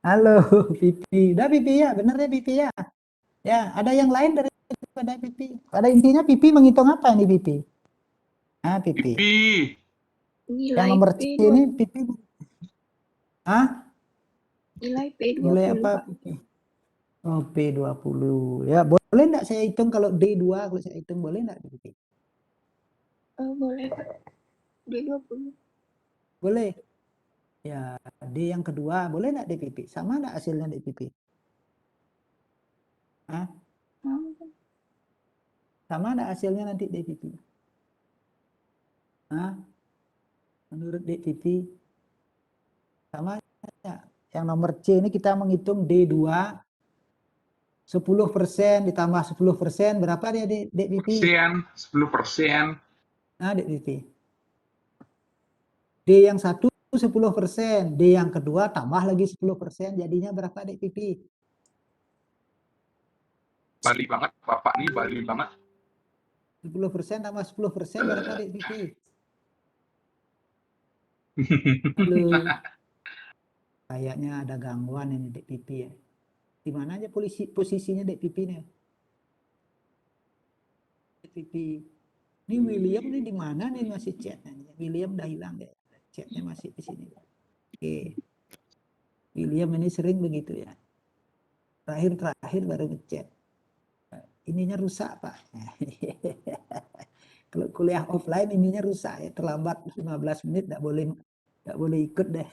Halo, Pipi. Udah Pipi ya, bener ya Pipi ya. Ya, ada yang lain daripada Pipi. Pada intinya Pipi menghitung apa ini Pipi? Ah, Pipi. Pipi. Yang Nilai nomor C ini P20. Pipi. Ah, Nilai P20, nilai apa Pak. Pipi? Oh, P20. Ya, boleh enggak saya hitung kalau D2 kalau saya hitung boleh enggak Pipi? Boleh, Pak. D20. Boleh. Ya, D yang kedua boleh enggak Pipi? Sama enggak hasilnya Pipi? Ah, sama enggak hasilnya nanti Pipi? Ah, menurut Pipi sama enggak? Yang nomor C ini kita menghitung D2 10% ditambah 10% berapa dia Dek Pipi? 10%. Nah, Dek Pipi. D yang satu 10%, D yang kedua tambah lagi 10%, jadinya berapa Dek Pipi? Bali banget, Bapak nih Bali banget. 10% tambah 10% berapa Dek Pipi? Halo. Kayaknya ada gangguan ini Dek Pipi ya. Di mana aja posisinya Dek Pipi nih? Dek Pipi. Ini William nih di mana nih masih chatnya? William udah hilang deh. Chatnya masih di sini. Oke. William ini sering begitu ya. Terakhir baru ngechat. Ininya rusak Pak. Kalau kuliah offline ininya rusak ya, terlambat 15 menit enggak boleh ikut deh.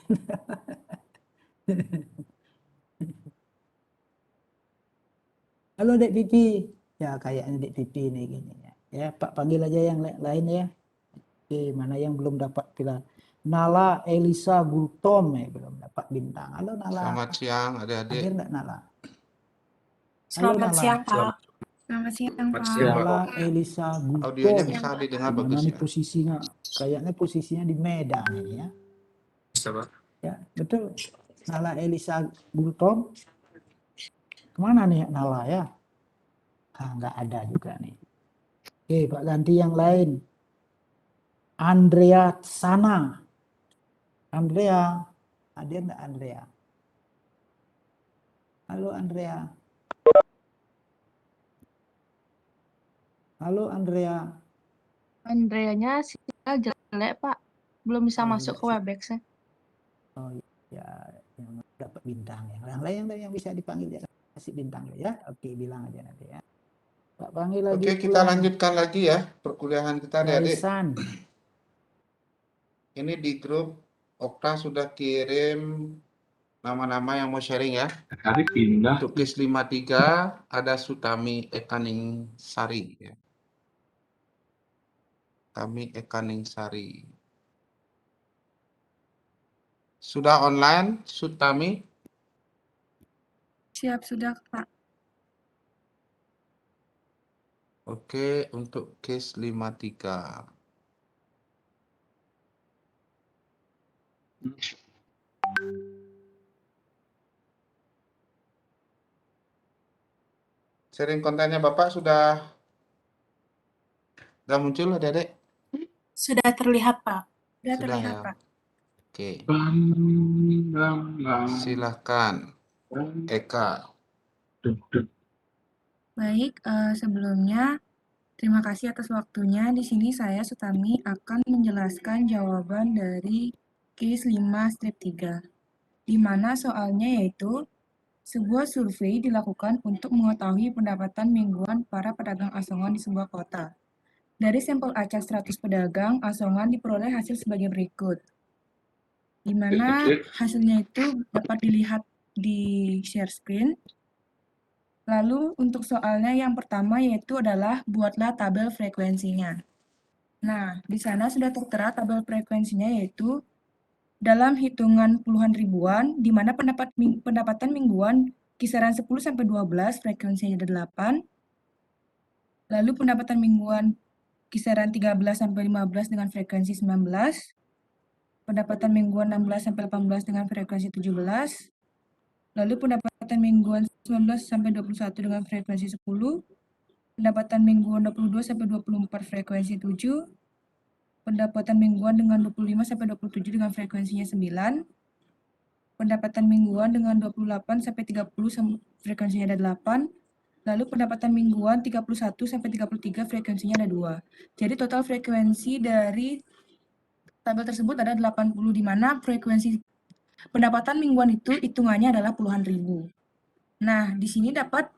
Halo Dek Pipi. Ya kayaknya Dek Pipi nih gini ya. Ya Pak panggil aja yang lain ya. Oke, mana yang belum dapat pila. Nala Elisa Gultom ya belum dapat bintang. Halo Nala. Selamat siang adik-adik. Hadir enggak Nala? Selamat Nala. siang, Pak. Selamat siang, Pak. Nala Elisa Audionya Gultom. bisa didengar Mana bagus nih ya? posisinya? Kayaknya posisinya di Medan ini ya. Bisa, Pak. Ya, betul. Nala Elisa Gultom. Kemana nih Nala ya? Nggak ada juga nih. Oke, Pak ganti yang lain. Andrea Sana. Andrea. Hadir nggak Andrea? Halo Andrea. Halo Andrea. Andreanya sinyal jelek, Pak. Belum bisa masuk ke Webex. Oh ya, yang dapat bintang. Yang lain yang bisa dipanggil ya kasih bintang ya. Oke, bilang aja nanti ya. Pak panggil lagi. Oke, kita lanjutkan lagi ya perkuliahan kita adik-adik. Ini di grup Okta sudah kirim nama-nama yang mau sharing ya. Hari pindah. Untuk KIS 53 ada Sutami Ekaning Sari ya. Sutami Ekaning Sari. Sudah online Sutami? Siap, sudah, Pak. Oke, untuk KIS 53. Sharing kontennya Bapak sudah muncul adik-adik? Sudah terlihat, Pak. Sudah terlihat, ya? Pak. Oke. Silahkan, Eka. Baik, sebelumnya terima kasih atas waktunya. Di sini saya, Sutami, akan menjelaskan jawaban dari KIS 5-3, di mana soalnya yaitu sebuah survei dilakukan untuk mengetahui pendapatan mingguan para pedagang asongan di sebuah kota. Dari sampel acak 100 pedagang, asongan diperoleh hasil sebagai berikut, di mana hasilnya itu dapat dilihat di share screen. Lalu untuk soalnya yang pertama yaitu adalah buatlah tabel frekuensinya. Nah, di sana sudah tertera tabel frekuensinya yaitu dalam hitungan puluhan ribuan, di mana pendapatan mingguan kisaran 10-12, frekuensinya ada 8. Lalu pendapatan mingguan kisaran 13-15 dengan frekuensi 19. Pendapatan mingguan 16-18 dengan frekuensi 17. Lalu pendapatan mingguan 19-21 dengan frekuensi 10. Pendapatan mingguan 22-24 frekuensi 7. Pendapatan mingguan dengan 25-27 dengan frekuensinya 9. pendapatan mingguan dengan 28 sampai 30 frekuensinya ada 8, lalu pendapatan mingguan 31 sampai 33 frekuensinya ada 2. Jadi total frekuensi dari tabel tersebut ada 80, di mana frekuensi pendapatan mingguan itu hitungannya adalah puluhan ribu. Nah, di sini dapat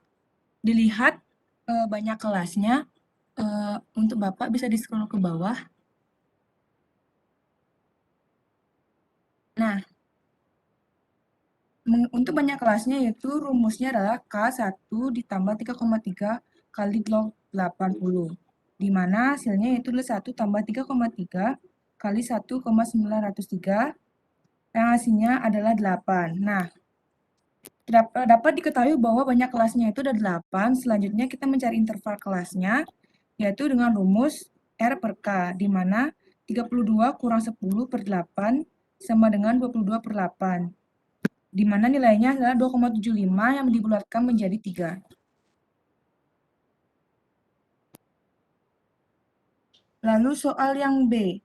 dilihat banyak kelasnya. Untuk Bapak bisa di-scroll ke bawah. Nah, untuk banyak kelasnya yaitu rumusnya adalah K1 ditambah 3,3 kali log 80. Di mana hasilnya yaitu adalah 1 tambah 3,3 kali 1,903 yang hasilnya adalah 8. Nah, dapat diketahui bahwa banyak kelasnya itu ada 8. Selanjutnya kita mencari interval kelasnya, yaitu dengan rumus R per K, di mana 32 kurang 10 per 8 sama dengan 22 per 8, di mana nilainya adalah 2,75 yang dibulatkan menjadi 3. Lalu soal yang B.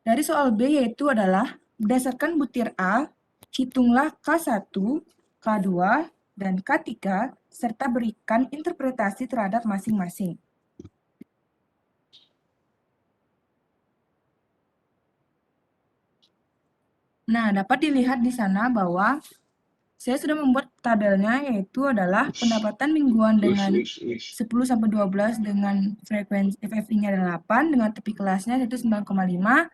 Dari soal B yaitu adalah, berdasarkan butir A, hitunglah K1, K2, dan K3, serta berikan interpretasi terhadap masing-masing. Nah, dapat dilihat di sana bahwa saya sudah membuat tabelnya, yaitu adalah pendapatan mingguan dengan 10 sampai 12 dengan frekuensi FFI-nya ada 8, dengan tepi kelasnya yaitu 9,5,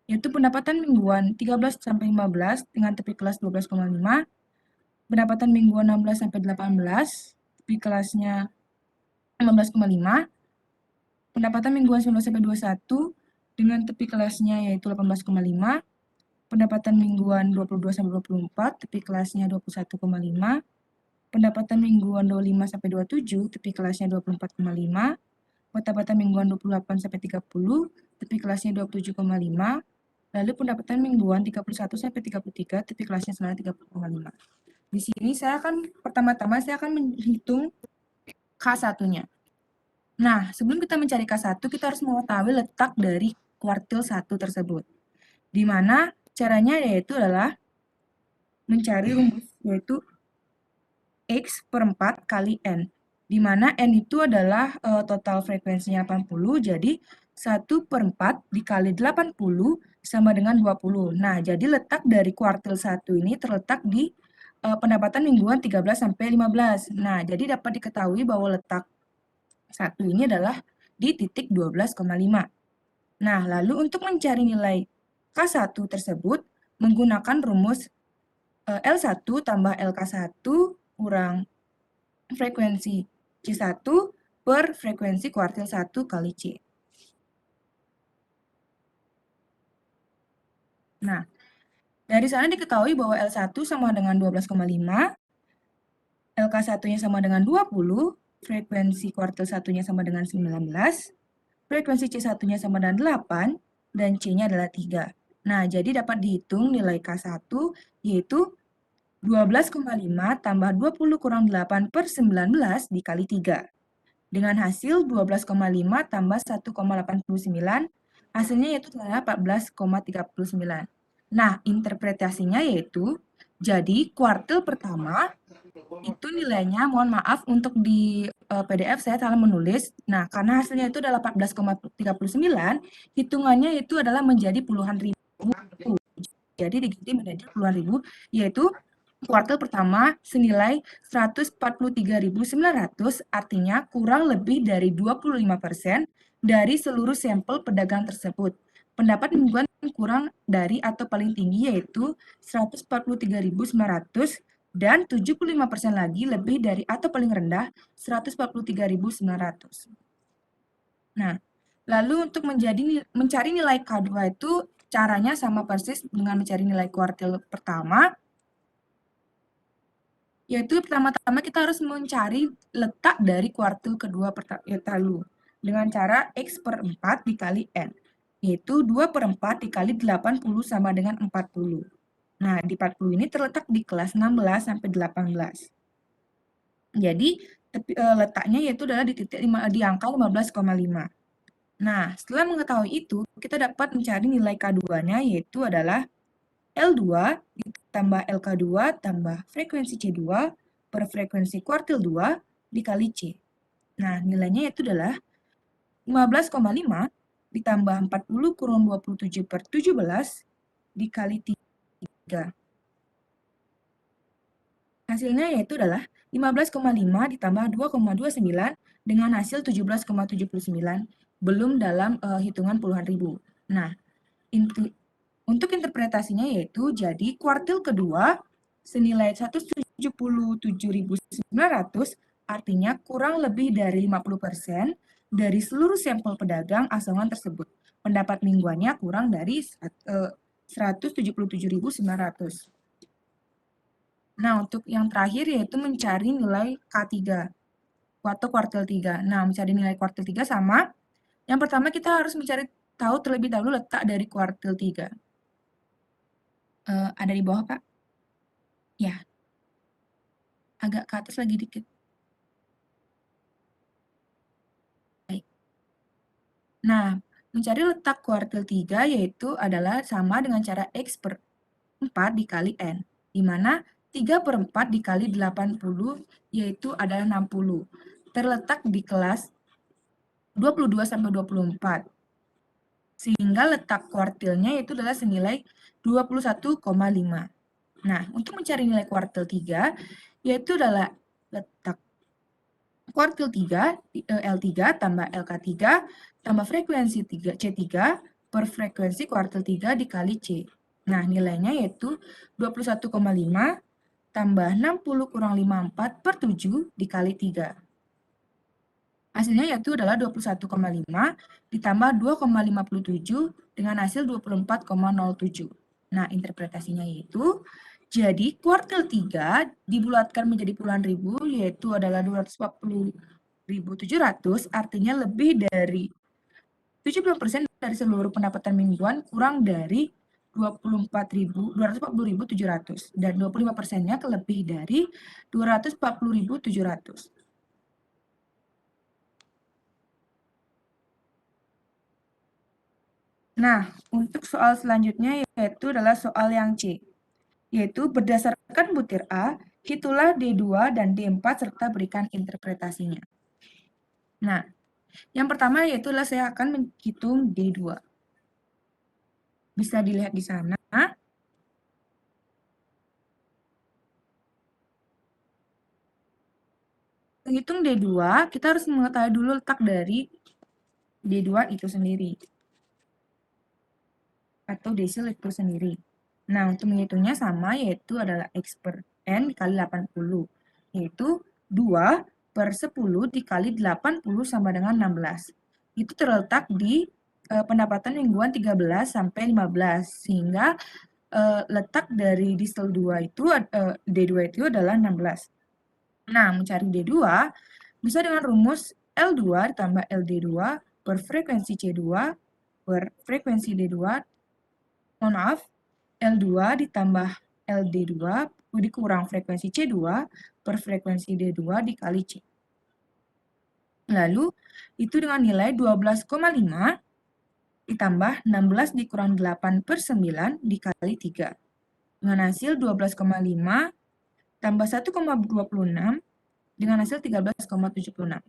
yaitu pendapatan mingguan 13 sampai 15 dengan tepi kelas 12,5, pendapatan mingguan 16 sampai 18, tepi kelasnya 15,5, pendapatan mingguan 19 sampai 21 dengan tepi kelasnya yaitu 18,5, pendapatan mingguan 22 sampai 24, tepi kelasnya 21,5, pendapatan mingguan 25 sampai 27, tepi kelasnya 24,5, pendapatan mingguan 28 sampai 30, tepi kelasnya 27,5, lalu pendapatan mingguan 31 sampai 33, tepi kelasnya sebenarnya 30,5. Di sini pertama-tama saya akan menghitung K1-nya. Nah, sebelum kita mencari K1, kita harus mengetahui letak dari kuartil 1 tersebut. Di mana caranya yaitu adalah mencari rumus, yaitu X per 4 kali N. Di mana N itu adalah total frekuensinya 80, jadi 1 per 4 dikali 80 sama dengan 20. Nah, jadi letak dari kuartil 1 ini terletak di pendapatan mingguan 13 sampai 15. Nah, jadi dapat diketahui bahwa letak 1 ini adalah di titik 12,5. Nah, lalu untuk mencari nilai K1 tersebut menggunakan rumus L1 tambah LK1 kurang frekuensi C1 per frekuensi kuartil 1 kali C. Nah, dari sana diketahui bahwa L1 sama dengan 12,5, LK1-nya sama dengan 20, frekuensi kuartil 1-nya sama dengan 19, frekuensi C1-nya sama dengan 8, dan C-nya adalah 3. Nah, jadi dapat dihitung nilai K1 yaitu 12,5 tambah 20 kurang 8 per 19 dikali 3. Dengan hasil 12,5 tambah 1,89, hasilnya yaitu 14,39. Nah, interpretasinya yaitu, jadi kuartil pertama itu nilainya, mohon maaf untuk di PDF saya salah menulis. Nah, karena hasilnya itu adalah 14,39, hitungannya itu adalah menjadi puluhan ribu. Jadi diganti menjadi puluhan ribu, yaitu kuartil pertama senilai 143.900, artinya kurang lebih dari 25% dari seluruh sampel pedagang tersebut. Pendapat mingguan kurang dari atau paling tinggi yaitu 143.900, dan 75% lagi lebih dari atau paling rendah 143.900. Nah, lalu untuk mencari nilai K2 itu caranya sama persis dengan mencari nilai kuartil pertama, yaitu pertama-tama kita harus mencari letak dari kuartil kedua lalu dengan cara X per 4 dikali N, yaitu 2 per 4 dikali 80 sama dengan 40. Nah, di 40 ini terletak di kelas 16 sampai 18. Jadi, letaknya yaitu adalah di angka 15,5. Nah, setelah mengetahui itu, kita dapat mencari nilai K2-nya yaitu adalah L2 tambah LK2 tambah frekuensi C2 per frekuensi kuartil 2 dikali C. Nah, nilainya itu adalah 15,5 ditambah 40 kurang 27 per 17 dikali 3. Hasilnya yaitu adalah 15,5 ditambah 2,29 dengan hasil 17,79, belum dalam hitungan puluhan ribu. Nah, untuk interpretasinya yaitu jadi kuartil kedua senilai 177.900, artinya kurang lebih dari 50% dari seluruh sampel pedagang asongan tersebut. Pendapat mingguannya kurang dari 177.900. Nah, untuk yang terakhir yaitu mencari nilai K3 atau kuartil 3. Nah, mencari nilai kuartil 3 sama. Yang pertama kita harus mencari tahu terlebih dahulu letak dari kuartil 3. Ada di bawah, Pak? Ya. Agak ke atas lagi dikit. Baik. Nah, mencari letak kuartil 3 yaitu adalah sama dengan cara X per 4 dikali N, di mana 3/4 dikali 80 yaitu adalah 60. Terletak di kelas 22-24. Sehingga letak kuartilnya yaitu adalah senilai 21,5. Nah, untuk mencari nilai kuartil 3 yaitu adalah letak kuartil 3 L3 tambah LK3 tambah frekuensi C3 per frekuensi kuartil 3 dikali C. Nah, nilainya yaitu 21,5 tambah 60 kurang 54 per 7 dikali 3. Hasilnya yaitu adalah 21,5 ditambah 2,57 dengan hasil 24,07. Nah, interpretasinya yaitu, jadi kuartil 3 dibulatkan menjadi puluhan ribu, yaitu adalah 240.700, artinya lebih dari 70% dari seluruh pendapatan mingguan kurang dari 240.700 dan 25%-nya lebih dari 240.700. Nah, untuk soal selanjutnya yaitu adalah soal yang C, yaitu berdasarkan butir A, hitulah D2 dan D4 serta berikan interpretasinya. Nah, yang pertama yaitu adalah saya akan menghitung D2. Bisa dilihat di sana. Menghitung D2, kita harus mengetahui dulu letak dari D2 itu sendiri. Atau desil itu sendiri. Nah, untuk menghitungnya sama, yaitu adalah X per N dikali 80. Yaitu 2 per 10 dikali 80 sama dengan 16. Itu terletak di pendapatan mingguan 13 sampai 15. Sehingga letak dari disel 2 itu, D2 itu adalah 16. Nah, mencari D2 bisa dengan rumus L2 ditambah LD2 per frekuensi C2 per frekuensi D2, mohon maaf, L2 ditambah LD2 dikurang frekuensi C2 per frekuensi D2 dikali C. Lalu, itu dengan nilai 12,5 ditambah 16 dikurang 8 per 9 dikali 3. Dengan hasil 12,5 tambah 1,26 dengan hasil 13,76.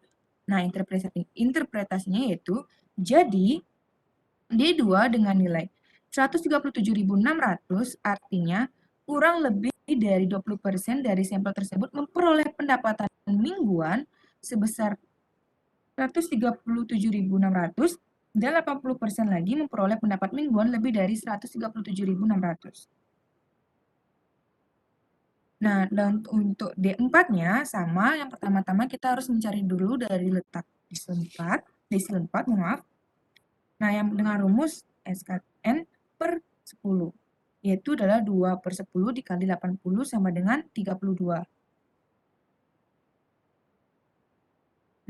Nah, interpretasinya yaitu, jadi D2 dengan nilai 137.600 artinya kurang lebih dari 20% dari sampel tersebut memperoleh pendapatan mingguan sebesar 137.600 dan 80% lagi memperoleh pendapat mingguan lebih dari 137.600. Nah, dan untuk D4-nya sama, yang pertama-tama kita harus mencari dulu dari letak desil 4, maaf. Nah, yang dengan rumus SKN per 10, yaitu adalah 2 per 10 dikali 80 sama dengan 32.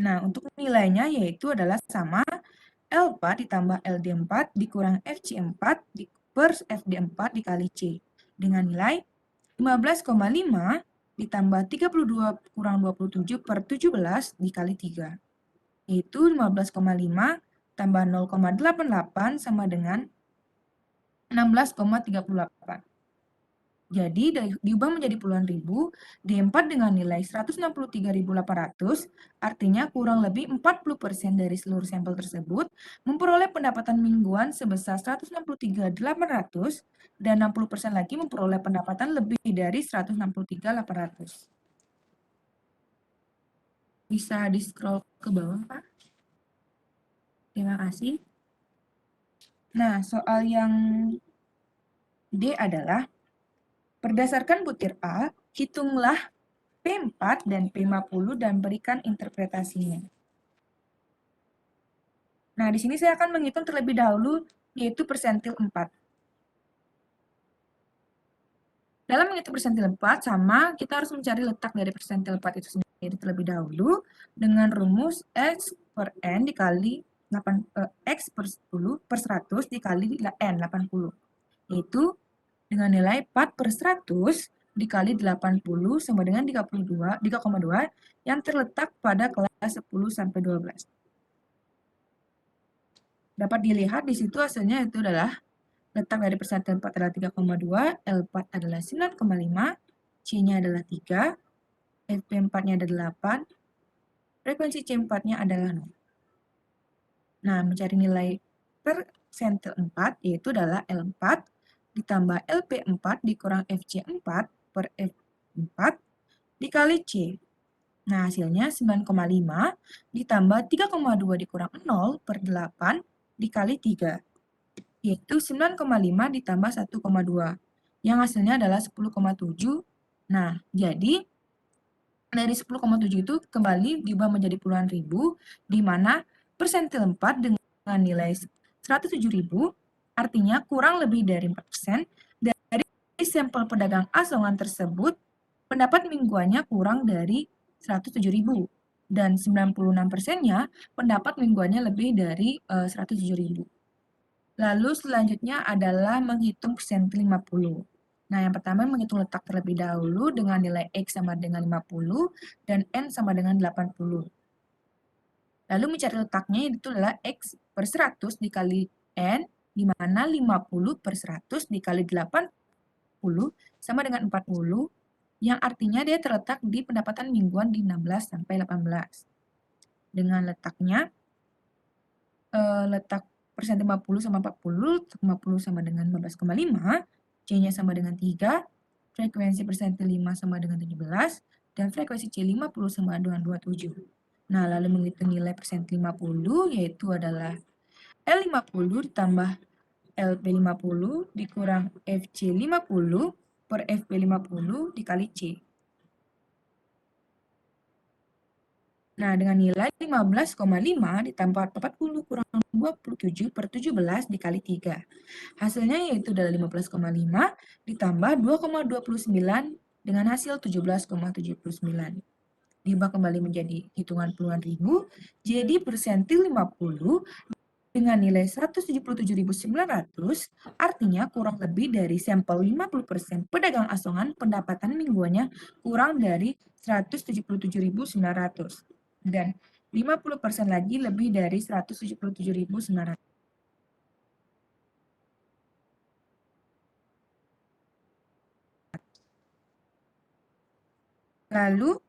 Nah, untuk nilainya yaitu adalah sama L4 ditambah LD4 dikurang FC4 per FD4 dikali C, dengan nilai 15,5 ditambah 32 kurang 27 per 17 dikali 3. Yaitu 15,5 tambah 0,88 sama dengan 16,38. Jadi diubah menjadi puluhan ribu, D4 dengan nilai 163.800, artinya kurang lebih 40% dari seluruh sampel tersebut memperoleh pendapatan mingguan sebesar 163.800 dan 60% lagi memperoleh pendapatan lebih dari 163.800. Bisa di-scroll ke bawah, Pak. Terima kasih. Nah, soal yang D adalah berdasarkan butir A, hitunglah P4 dan P50 dan berikan interpretasinya. Nah, di sini saya akan menghitung terlebih dahulu, yaitu persentil 4. Dalam menghitung persentil 4, sama, kita harus mencari letak dari persentil 4 itu sendiri terlebih dahulu dengan rumus X per N dikali X per 10 per 100 dikali N, 80. Yaitu dengan nilai 4 per 100 dikali 80 sama dengan 3,2 yang terletak pada kelas 10 sampai 12. Dapat dilihat di situ hasilnya itu adalah letak dari persentil 4 adalah 3,2, L4 adalah 9,5, C-nya adalah 3, FP4-nya adalah 8, frekuensi C4-nya adalah 0. Nah, mencari nilai persentil 4 yaitu adalah L4 ditambah LP4 dikurang FC4 per F4 dikali C. Nah, hasilnya 9,5 ditambah 3,2 dikurang 0 per 8 dikali 3. Yaitu 9,5 ditambah 1,2. Yang hasilnya adalah 10,7. Nah, jadi dari 10,7 itu kembali diubah menjadi puluhan ribu, di mana persentil 4 dengan nilai 107.000, artinya kurang lebih dari 4% dari sampel pedagang asongan tersebut, pendapat mingguannya kurang dari 107.000. Dan 96%-nya pendapat mingguannya lebih dari 107.000. Lalu selanjutnya adalah menghitung persentil 50. Nah, yang pertama menghitung letak terlebih dahulu dengan nilai X sama dengan 50 dan N sama dengan 80. Lalu mencari letaknya itu adalah X per 100 dikali N, di mana 50 per 100 dikali 80 sama dengan 40, yang artinya dia terletak di pendapatan mingguan di 16 sampai 18. Dengan letaknya, letak persentil 50 sama 40, 50 sama dengan 15,5, C-nya sama dengan 3, frekuensi persentil 5 sama dengan 17, dan frekuensi C50 sama dengan 27. Nah, lalu menghitung nilai persentil 50, yaitu adalah L50 ditambah LP50 dikurang FC50 per FP50 dikali C. Nah, dengan nilai 15,5 ditambah 40 kurang 27 per 17 dikali 3. Hasilnya yaitu adalah 15,5 ditambah 2,29 dengan hasil 17,79. Diubah kembali menjadi hitungan puluhan ribu, jadi persentil 50 dengan nilai 177.900, artinya kurang lebih dari sampel 50% pedagang asongan pendapatan mingguannya kurang dari 177.900. Dan 50% lagi lebih dari 177.900. Lalu,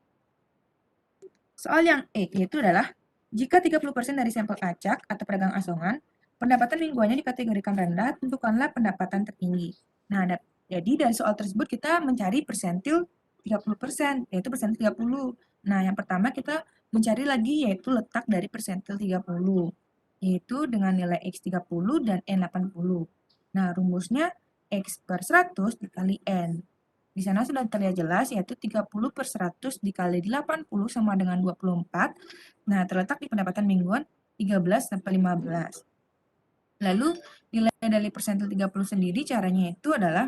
soal yang E, yaitu adalah jika 30% dari sampel acak atau pedagang asongan, pendapatan mingguannya dikategorikan rendah, tentukanlah pendapatan tertinggi. Nah, jadi dari soal tersebut kita mencari persentil 30%, yaitu persentil 30. Nah, yang pertama kita mencari lagi yaitu letak dari persentil 30, yaitu dengan nilai X 30 dan N 80. Nah, rumusnya X per 100 dikali N. Di sana sudah terlihat jelas, yaitu 30 per 100 dikali 80 sama dengan 24. Nah, terletak di pendapatan mingguan 13 sampai 15. Lalu, nilai dari persentil 30 sendiri caranya itu adalah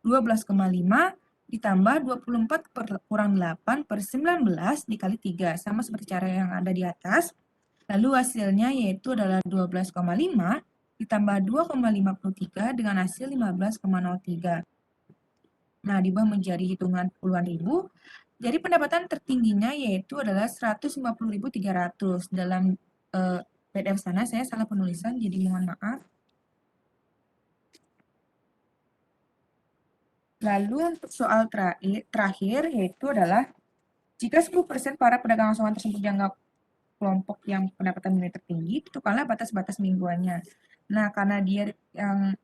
12,5 ditambah 24 per kurang 8 per 19 dikali 3. Sama seperti cara yang ada di atas. Lalu hasilnya yaitu adalah 12,5 ditambah 2,53 dengan hasil 15,03. Nah, diubah menjadi hitungan puluhan ribu. Jadi pendapatan tertingginya yaitu adalah 150.300. Dalam PDF sana saya salah penulisan, jadi mohon maaf. Lalu untuk soal terakhir yaitu adalah jika 10% para pedagang asongan tersebut dianggap kelompok yang pendapatan nilai tertinggi, tentukanlah batas-batas mingguannya. Nah, karena dia yang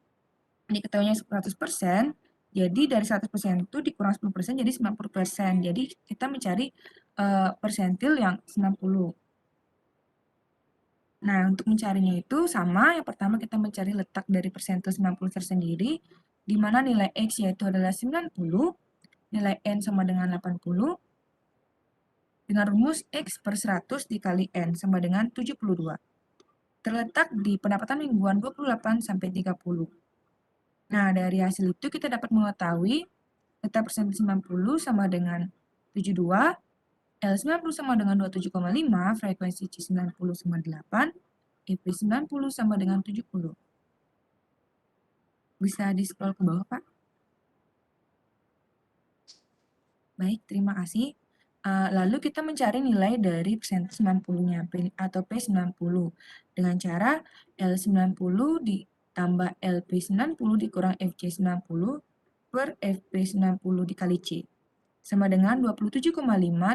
diketahuinya 100%, jadi dari 100% itu dikurang 10% jadi 90%. Jadi kita mencari persentil yang 90. Nah, untuk mencarinya itu sama, yang pertama kita mencari letak dari persentil 90 tersendiri, di mana nilai X yaitu adalah 90, nilai N sama dengan 80, dengan rumus X per 100 dikali N sama dengan 72. Terletak di pendapatan mingguan 28 sampai 30. Nah, dari hasil itu kita dapat mengetahui letak persentil 90 sama dengan 72, L90 sama dengan 27,5, frekuensi C90 sama 8, IP90 sama dengan 70. Bisa di-scroll ke bawah, Pak. Baik, terima kasih. Lalu kita mencari nilai dari persentil 90-nya atau P90 dengan cara L90 ditambah LP90 dikurang FC90 per FP90 dikali C sama dengan 27,5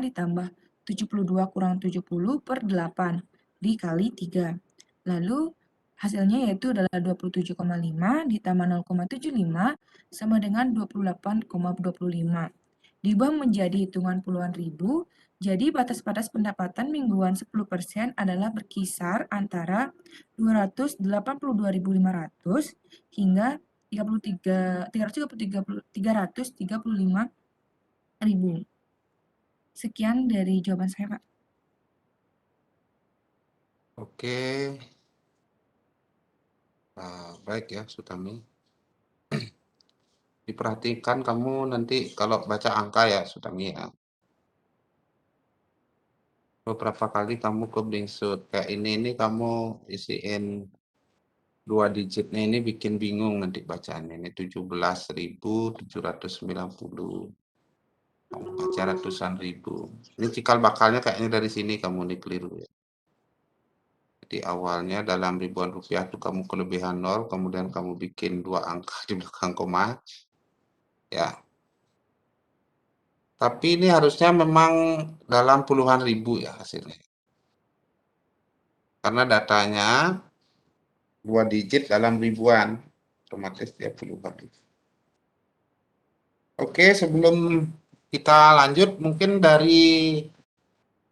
ditambah 72 kurang 70 per 8 dikali 3. Lalu hasilnya yaitu adalah 27,5 ditambah 0,75 sama dengan 28,25. Diubah menjadi hitungan puluhan ribu, jadi batas-batas pendapatan mingguan 10% adalah berkisar antara 282.500 hingga 335.000. Sekian dari jawaban saya, Pak. Oke. Baik ya, Sutami. Diperhatikan kamu nanti kalau baca angka ya, Sutami ya. Beberapa kali kamu keblingsut. Kayak ini kamu isiin 2 digitnya ini bikin bingung nanti bacaannya. Ini 17.790. Kamu baca ratusan ribu. Ini cikal bakalnya kayaknya dari sini kamu nih keliru ya. Jadi awalnya dalam ribuan rupiah itu kamu kelebihan 0, kemudian kamu bikin 2 angka di belakang koma. Ya. Tapi ini harusnya memang dalam puluhan ribu ya hasilnya. Karena datanya 2 digit dalam ribuan, otomatis dia puluhan ribu. Oke, sebelum kita lanjut, mungkin dari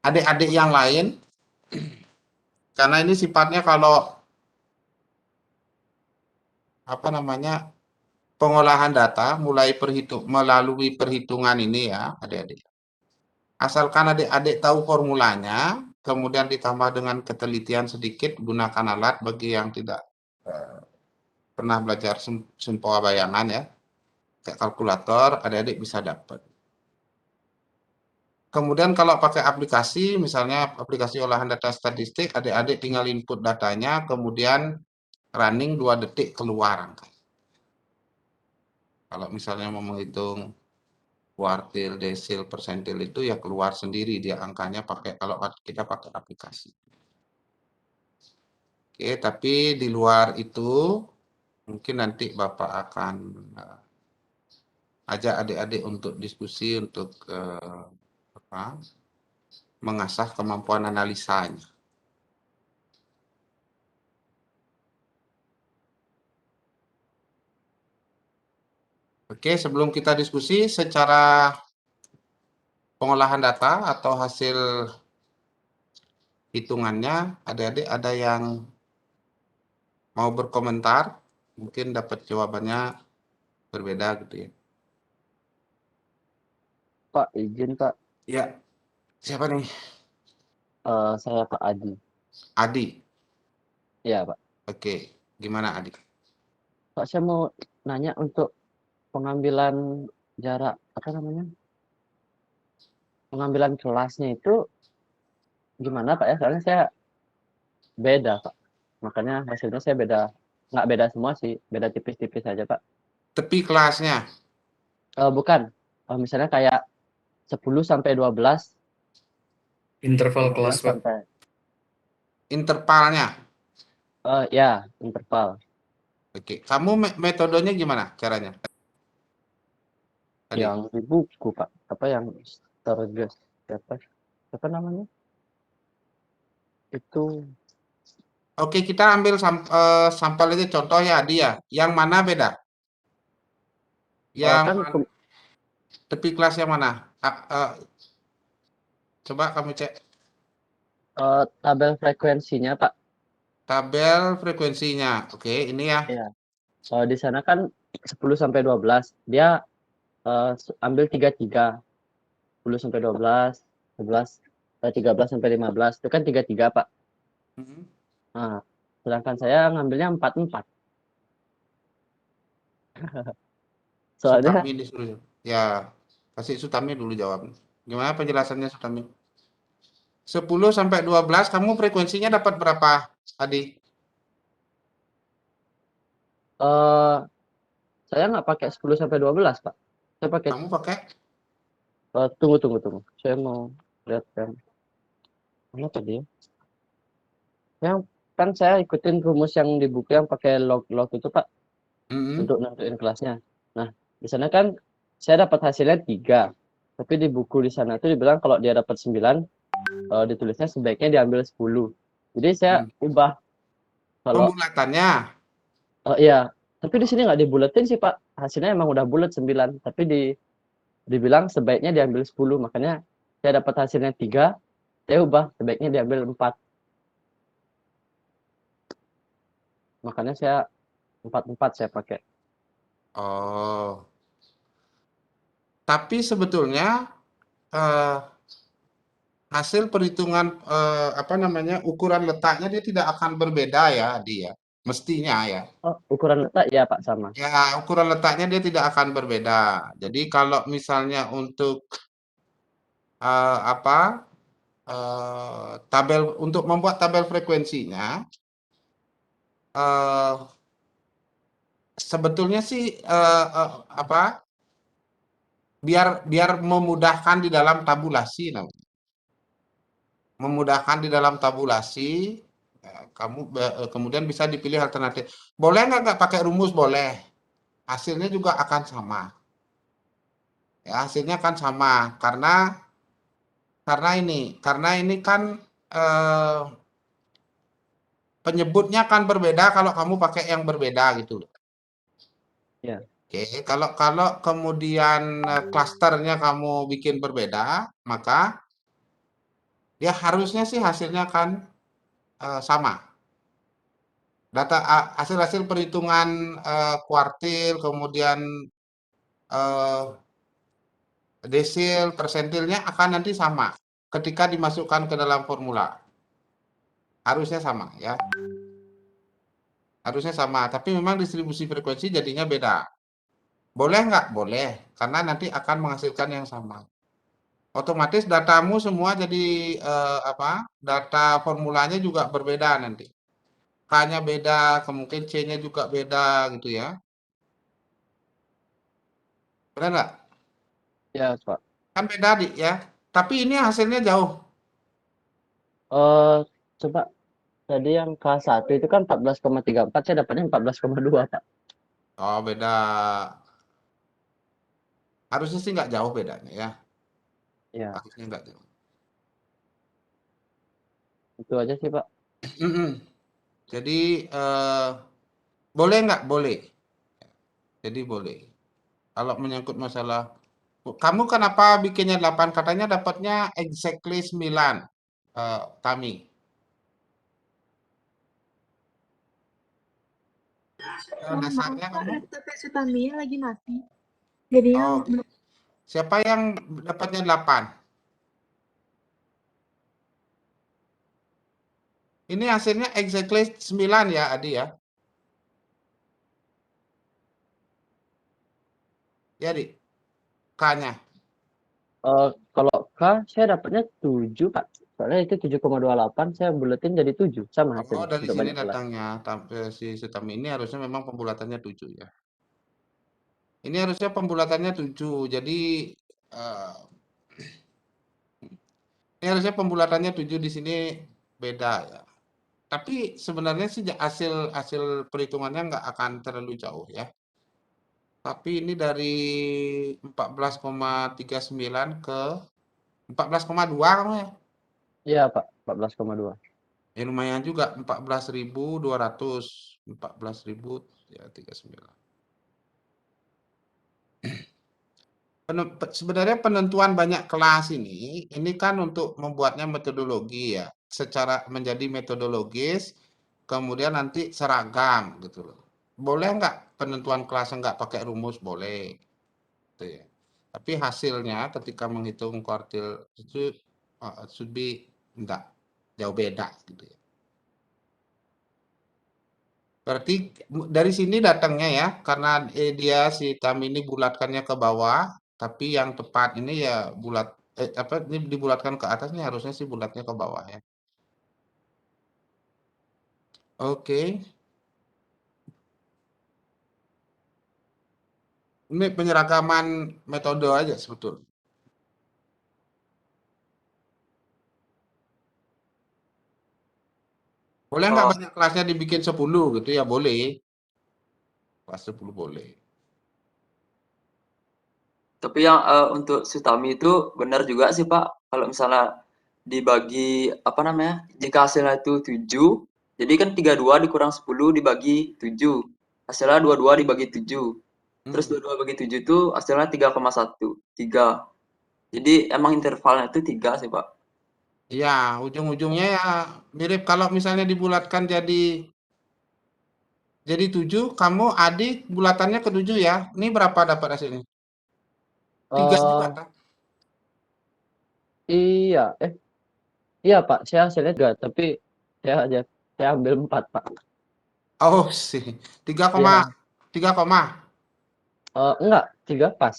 adik-adik yang lain, karena ini sifatnya kalau pengolahan data melalui perhitungan ini ya, adik-adik. Asalkan adik-adik tahu formulanya, kemudian ditambah dengan ketelitian sedikit, gunakan alat bagi yang tidak pernah belajar sempoa bayangan ya, kayak kalkulator, adik-adik bisa dapat. Kemudian kalau pakai aplikasi, misalnya aplikasi olahan data statistik, adik-adik tinggal input datanya, kemudian running 2 detik keluar. Kalau misalnya mau menghitung kuartil, desil, persentil itu ya keluar sendiri dia angkanya kalau kita pakai aplikasi. Oke, tapi di luar itu mungkin nanti Bapak akan ajak adik-adik untuk diskusi untuk mengasah kemampuan analisanya. Oke, sebelum kita diskusi secara pengolahan data atau hasil hitungannya, adik-adik ada yang mau berkomentar, mungkin dapat jawabannya berbeda gitu ya. Pak, izin Pak. Ya, siapa nih? Saya Pak Adi. Adi. Iya Pak. Oke, gimana Adi? Pak, saya mau nanya untuk pengambilan jarak, pengambilan kelasnya itu gimana Pak ya? Soalnya saya beda Pak. Makanya hasilnya saya nggak beda semua sih, beda tipis-tipis aja Pak. Tepi kelasnya? Bukan, misalnya kayak 10 sampai 12. Interval kelas Pak. Sampai, Intervalnya? ya, interval. Oke, kamu metodenya gimana caranya? Tadi. Yang di buku, Pak. Apa yang Sturges? Siapa namanya? Itu Oke, kita ambil sampel itu contoh ya, dia. Yang mana beda? Yang kan tepi kelas yang mana? Coba kamu cek tabel frekuensinya, Pak. tabel frekuensinya. Oke, ini ya. Iya. Di sana kan 10 sampai 12. Dia ambil 33. 10 sampai 12, 11, 13 sampai 15. Itu kan 33, Pak. Mhm. Nah, sedangkan saya ngambilnya 44. Soalnya Sutami disuruh. Ya, kasih Sutami dulu jawab. Gimana penjelasannya Sutami? 10 sampai 12 kamu frekuensinya dapat berapa tadi? saya nggak pakai 10 sampai 12, Pak. Saya pakai Kamu pakai tunggu. Saya mau lihat yang mana tadi ya? Yang kan saya ikutin rumus yang di buku yang pakai log itu, Pak, Mhm. untuk nentuin kelasnya. Nah, di sana kan saya dapat hasilnya 3. Tapi di buku di sana tuh dibilang kalau dia dapat 9, ditulisnya sebaiknya diambil 10. Jadi saya ubah kalau Pembulatannya. iya, tapi di sini nggak dibulatin sih, Pak. Hasilnya emang udah bulat 9, tapi dibilang sebaiknya diambil 10. Makanya saya dapat hasilnya 3, saya ubah sebaiknya diambil 4. Makanya saya 44 saya pakai. Oh. Tapi sebetulnya hasil perhitungan ukuran letaknya dia tidak akan berbeda ya, dia. Mestinya ya. Oh, ukuran letak ya, Pak, sama. Ya, ukuran letaknya dia tidak akan berbeda. Jadi kalau misalnya untuk untuk membuat tabel frekuensinya, sebetulnya sih biar memudahkan di dalam tabulasi namanya. Memudahkan di dalam tabulasi, kamu kemudian bisa dipilih alternatif. Boleh nggak pakai rumus? Boleh. Hasilnya juga akan sama. Ya, hasilnya kan sama karena ini kan penyebutnya kan berbeda kalau kamu pakai yang berbeda gitu. Ya. Oke, kalau kemudian klasternya kamu bikin berbeda, maka ya harusnya sih hasilnya kan sama. Data hasil perhitungan kuartil, kemudian desil, persentilnya akan nanti sama ketika dimasukkan ke dalam formula. Harusnya sama ya. Harusnya sama, tapi memang distribusi frekuensi jadinya beda. Boleh nggak? Boleh, karena nanti akan menghasilkan yang sama. Otomatis datamu semua jadi data formulanya juga berbeda nanti. K-nya beda, kemungkinan C-nya juga beda gitu ya. Benar nggak? Ya, Pak. Kan beda ya. Tapi ini hasilnya jauh. Coba tadi yang kelas 1 itu kan 14,34, saya dapatnya 14,2, Pak. Oh, beda. Harusnya sih nggak jauh bedanya ya. Ya, Harusnya nggak jauh. itu aja sih, Pak. Jadi boleh nggak? Boleh. Jadi boleh. Kalau menyangkut masalah, kamu kenapa bikinnya 8? Katanya dapatnya exactly 9, Tami. Dasarnya kamu? Tapi Sutaminya lagi mati. Jadi Oh, siapa yang dapatnya 8? Ini hasilnya exactly 9 ya, Adi ya? Ya, Di. K-nya. Kalau K saya dapatnya 7, Pak. Soalnya itu 7,28, saya bulatin jadi 7 sama Oh, hasilnya dari untuk sini banyak kelas. datangnya. Si Sutami ini harusnya memang pembulatannya 7 ya. Ini harusnya pembulatannya 7. Jadi ini harusnya pembulatannya 7 di sini beda ya. Tapi sebenarnya sih hasil perhitungannya nggak akan terlalu jauh ya. Tapi ini dari 14,39 ke 14,2 kamu ya? Iya, Pak, 14,2. Ya lumayan juga, 14.200. 14.000 ya 39. Sebenarnya penentuan banyak kelas ini kan untuk membuatnya metodologi ya, secara menjadi metodologis, kemudian nanti seragam gitu loh. Boleh nggak penentuan kelasnya nggak pakai rumus? Boleh, gitu ya. Tapi hasilnya ketika menghitung kuartil itu should be enggak jauh beda gitu ya. Berarti dari sini datangnya ya, karena dia si Tam ini bulatkannya ke bawah, tapi yang tepat ini ya bulat apa ini dibulatkan ke atasnya harusnya sih bulatnya ke bawah ya. Oke. Ini penyeragaman metode aja sebetulnya. Boleh nggak Oh, banyak kelasnya dibikin 10 gitu ya? Boleh. Kelas 10 boleh. tapi yang untuk Sutami itu benar juga sih Pak, kalau misalnya dibagi apa namanya, jika hasilnya itu 7, jadi kan 32 dikurang 10 dibagi 7, hasilnya 22 dibagi 7, terus Hmm. 22 bagi 7 itu hasilnya 3,1, 3. Jadi emang intervalnya itu 3 sih Pak. Ya, ujung-ujungnya ya mirip kalau misalnya dibulatkan jadi 7, kamu adik bulatannya ke 7 ya. Ini berapa dapat hasilnya? 3 juga Eh, kan? iya, iya Pak, saya hasilnya 3, tapi saya ambil 4 Pak. Oh sih, 3 koma Iya, 3 koma enggak, 3 pas.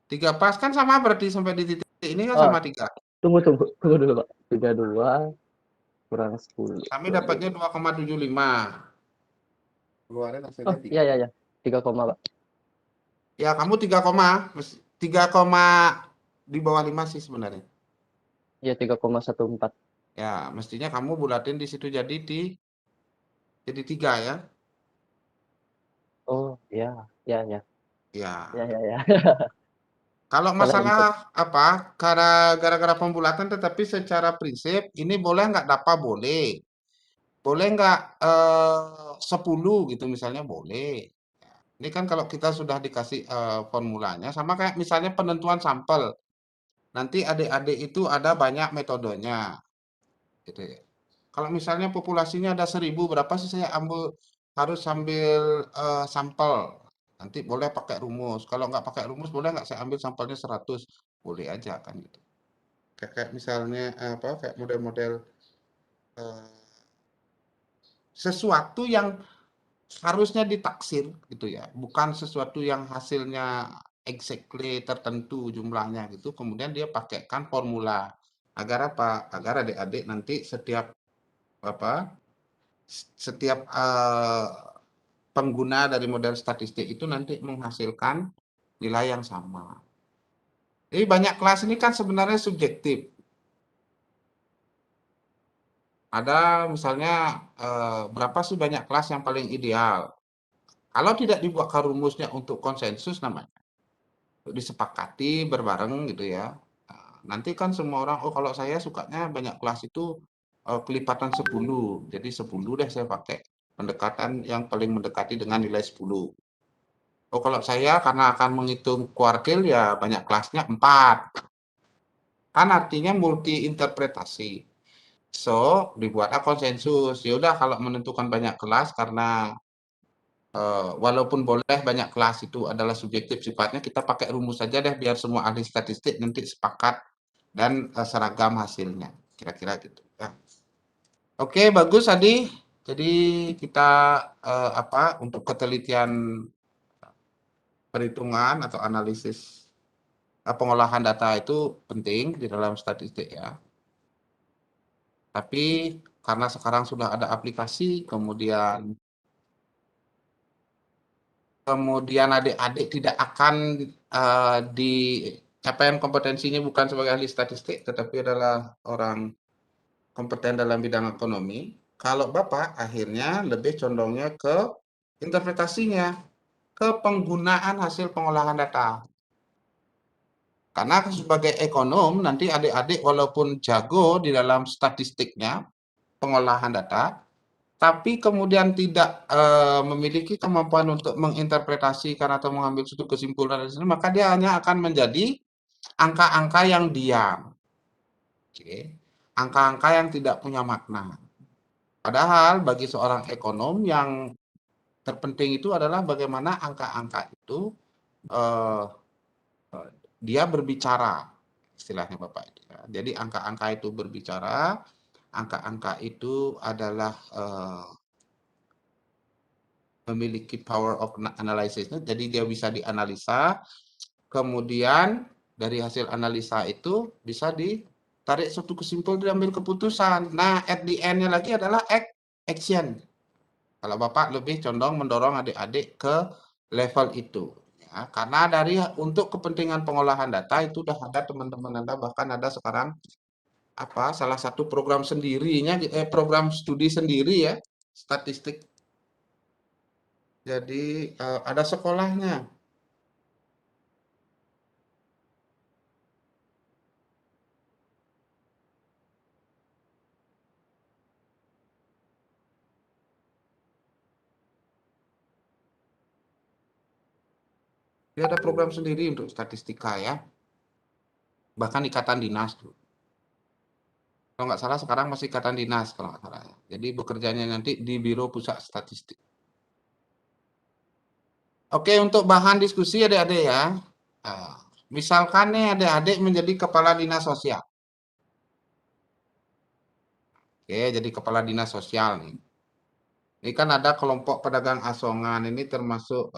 3 pas kan sama berarti sampai di titik ini kan Oh, sama 3. tunggu dulu Pak. 32 kurang 10. Kami dapatnya 2,75. Keluarin Oh, hasilnya 3. iya, iya, iya. 3 koma Pak. Ya, kamu 3 koma, 3 koma di bawah 5 sih sebenarnya. Iya, 3,14. Ya, mestinya kamu bulatin di situ jadi 3 ya. Oh, iya, iya, iya. Ya. Iya, iya, iya. Kalau Salah input. masalah apa, gara-gara pembulatan tetapi secara prinsip ini boleh nggak dapat boleh. Boleh nggak 10 gitu misalnya boleh. Ini kan kalau kita sudah dikasih formulanya sama kayak misalnya penentuan sampel. Nanti adik-adik itu ada banyak metodenya gitu ya. Kalau misalnya populasinya ada 1.000 berapa sih saya harus ambil sampel. Nanti boleh pakai rumus. Kalau nggak pakai rumus boleh nggak saya ambil sampelnya 100? Boleh aja kan gitu. Kayak misalnya apa kayak model-model eh, sesuatu yang harusnya ditaksir gitu ya, bukan sesuatu yang hasilnya exactly tertentu jumlahnya gitu, kemudian dia pakaikan formula. Agar apa? Agar adik-adik nanti apa? Setiap pengguna dari model statistik itu nanti menghasilkan nilai yang sama. Jadi banyak kelas ini kan sebenarnya subjektif. Ada misalnya berapa sih banyak kelas yang paling ideal? Kalau tidak dibuatkan rumusnya untuk konsensus namanya, disepakati berbareng gitu ya. Nanti kan semua orang, oh kalau saya sukanya banyak kelas itu kelipatan 10. Jadi 10 deh saya pakai pendekatan yang paling mendekati dengan nilai 10. Oh kalau saya karena akan menghitung kuartil ya banyak kelasnya 4. Kan artinya multi interpretasi. So, dibuatlah konsensus. Ya udah kalau menentukan banyak kelas karena walaupun boleh banyak kelas itu adalah subjektif sifatnya, kita pakai rumus saja deh biar semua ahli statistik nanti sepakat dan seragam hasilnya. Kira-kira gitu ya. Oke, bagus Adi. Jadi kita apa untuk ketelitian perhitungan atau analisis pengolahan data itu penting di dalam statistik ya. Tapi karena sekarang sudah ada aplikasi, kemudian adik-adik tidak akan di capaian kompetensinya bukan sebagai ahli statistik, tetapi adalah orang kompeten dalam bidang ekonomi. Kalau Bapak akhirnya lebih condongnya ke interpretasinya. ke penggunaan hasil pengolahan data. Karena sebagai ekonom, nanti adik-adik walaupun jago di dalam statistiknya, pengolahan data, tapi kemudian tidak memiliki kemampuan untuk menginterpretasikan atau mengambil suatu kesimpulan dari sini, maka dia hanya akan menjadi angka-angka yang diam. Oke. Angka-angka yang tidak punya makna. Padahal bagi seorang ekonom yang terpenting itu adalah bagaimana angka-angka itu dia berbicara, istilahnya Bapak. Jadi angka-angka itu berbicara, angka-angka itu adalah memiliki power of analysis, jadi dia bisa dianalisa, kemudian dari hasil analisa itu bisa ditarik suatu kesimpulan, diambil keputusan. Nah, at the end-nya lagi adalah action. Kalau Bapak lebih condong mendorong adik-adik ke level itu. Ya, karena untuk kepentingan pengolahan data itu udah ada teman-teman Anda, bahkan ada sekarang salah satu program sendirinya, program studi sendiri ya, statistik. Jadi ada sekolahnya. Dia ada program sendiri untuk statistika ya. Bahkan ikatan dinas tuh. Kalau nggak salah sekarang masih ikatan dinas kalau nggak salah. Jadi bekerjanya nanti di Biro Pusat Statistik. Oke, untuk bahan diskusi adik-adik ya. Misalkan nih adik-adik menjadi kepala dinas sosial. Oke, jadi kepala dinas sosial nih. Ini kan ada kelompok pedagang asongan, ini termasuk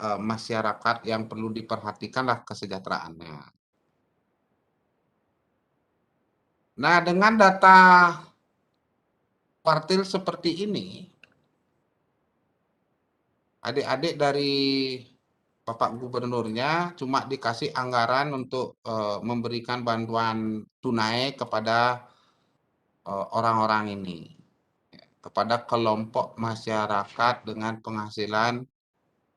masyarakat yang perlu diperhatikanlah kesejahteraannya. Nah, dengan data kuartil seperti ini, adik-adik dari Bapak Gubernurnya cuma dikasih anggaran untuk memberikan bantuan tunai kepada orang-orang ini, kepada kelompok masyarakat dengan penghasilan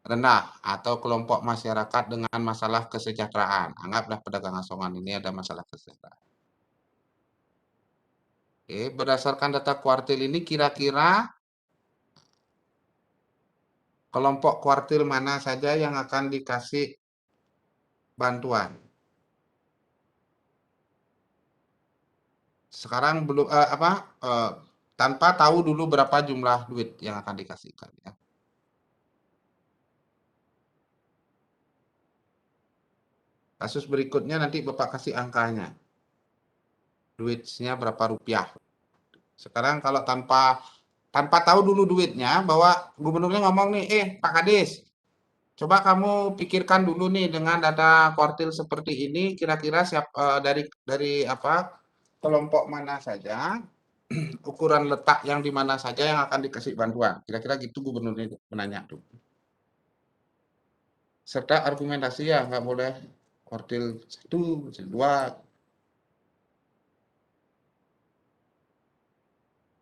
rendah atau kelompok masyarakat dengan masalah kesejahteraan. Anggaplah pedagang asongan ini ada masalah kesejahteraan. Oke, berdasarkan data kuartil ini kira-kira kelompok kuartil mana saja yang akan dikasih bantuan? Sekarang belum tanpa tahu dulu berapa jumlah duit yang akan dikasihkan ya. Kasus berikutnya nanti Bapak kasih angkanya. Duitnya berapa rupiah. Sekarang kalau tanpa tahu dulu duitnya, bahwa gubernurnya ngomong nih, Pak Kades, coba kamu pikirkan dulu nih dengan data kuartil seperti ini, kira-kira dari kelompok mana saja, ukuran letak yang di mana saja yang akan dikasih bantuan. Kira-kira gitu gubernurnya menanya tuh. Serta argumentasi ya, nggak boleh kuartil 1, 2.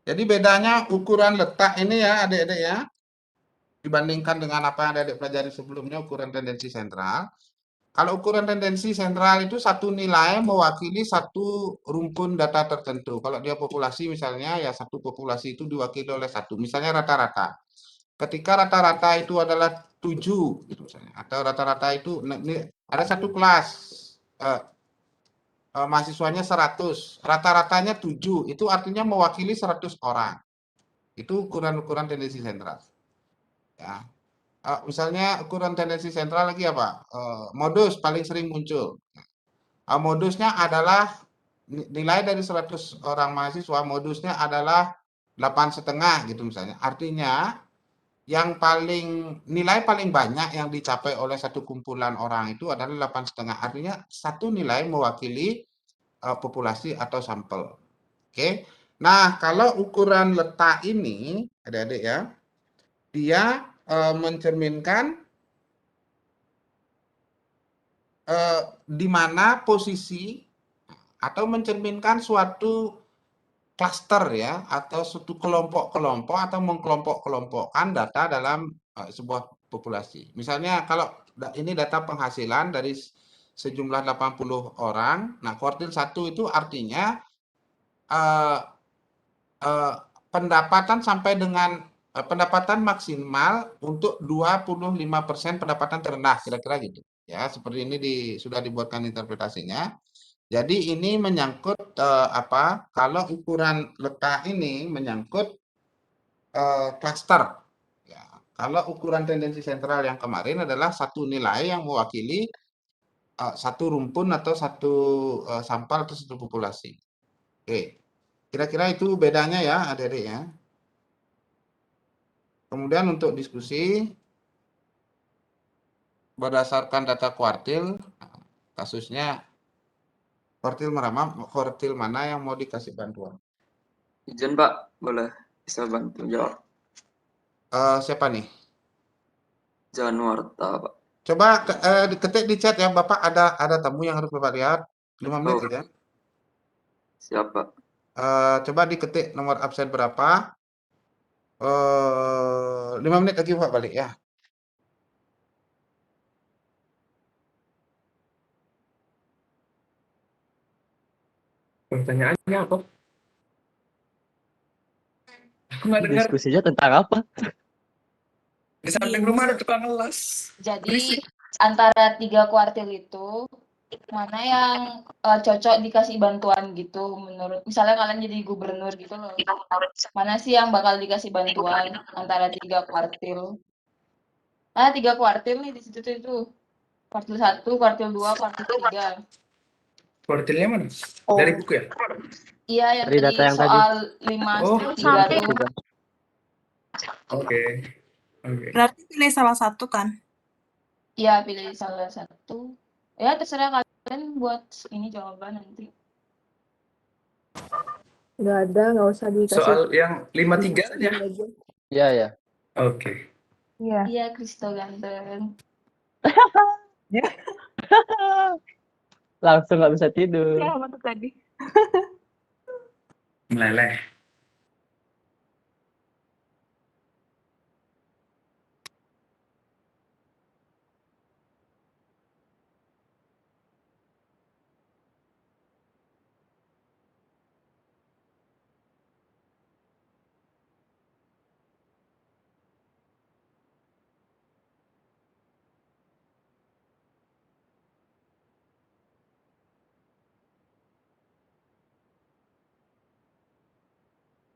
Jadi bedanya ukuran letak ini ya adik-adik ya, dibandingkan dengan apa yang adik-adik pelajari sebelumnya, ukuran tendensi sentral. Kalau ukuran tendensi sentral itu satu nilai mewakili satu rumpun data tertentu. Kalau dia populasi misalnya, ya satu populasi itu diwakili oleh satu. Misalnya rata-rata. Ketika rata-rata itu adalah 7, gitu misalnya. Atau rata-rata itu, ada satu kelas, mahasiswanya 100, rata-ratanya 7, itu artinya mewakili 100 orang. Itu ukuran-ukuran tendensi sentral. Ya. Misalnya ukuran tendensi sentral lagi apa? Modus paling sering muncul. Modusnya adalah nilai dari 100 orang mahasiswa, modusnya adalah 8,5 gitu misalnya. Artinya yang nilai paling banyak yang dicapai oleh satu kumpulan orang itu adalah 8,5. Artinya satu nilai mewakili populasi atau sampel. Oke. Nah, kalau ukuran letak ini, adik-adik ya, dia mencerminkan di mana posisi atau mencerminkan suatu klaster ya, atau suatu kelompok-kelompok atau mengkelompok-kelompokkan data dalam sebuah populasi. Misalnya kalau ini data penghasilan dari sejumlah 80 orang, nah kuartil 1 itu artinya pendapatan sampai dengan pendapatan maksimal untuk 25% pendapatan terendah, kira-kira gitu. Ya, seperti ini sudah dibuatkan interpretasinya. Jadi ini menyangkut kalau ukuran letak ini menyangkut klaster. Ya, kalau ukuran tendensi sentral yang kemarin adalah satu nilai yang mewakili satu rumpun atau satu sampel atau satu populasi. Oke, kira-kira itu bedanya ya adik-adik ya. Kemudian untuk diskusi berdasarkan data kuartil, kasusnya kuartil mana yang mau dikasih bantuan? Izin Pak, boleh bisa bantu jawab. Siapa nih? Januarta Pak. Coba diketik di chat ya, Bapak ada tamu yang harus Bapak lihat. 5 menit ya. Siapa? Coba diketik nomor absen berapa. 5 menit lagi Bapak balik ya. Pertanyaannya apa? Aku nggak dengar. Diskusinya tentang apa? Di samping rumah ada tukang ngelas. Jadi antara 3 kuartil itu mana yang cocok dikasih bantuan gitu menurut misalnya kalian jadi gubernur gitu loh. Mana sih yang bakal dikasih bantuan antara 3 kuartil? 3 kuartil nih di situ tuh itu. Kuartil 1, kuartil 2, kuartil 3. Kuartilnya mana? Dari buku ya? Iya yang Dari data tadi yang tadi. soal 5 Oh, strip 3 tuh. Oke. Berarti pilih salah satu kan? Iya, pilih salah satu. Ya terserah kalian buat ini jawaban nanti. Nggak ada, nggak usah dikasih. Soal yang 53 ya? Iya, ya. Oke. Iya. Iya, Kristo ganteng. Langsung nggak bisa tidur. Ya, apa tuh tadi? Meleleh.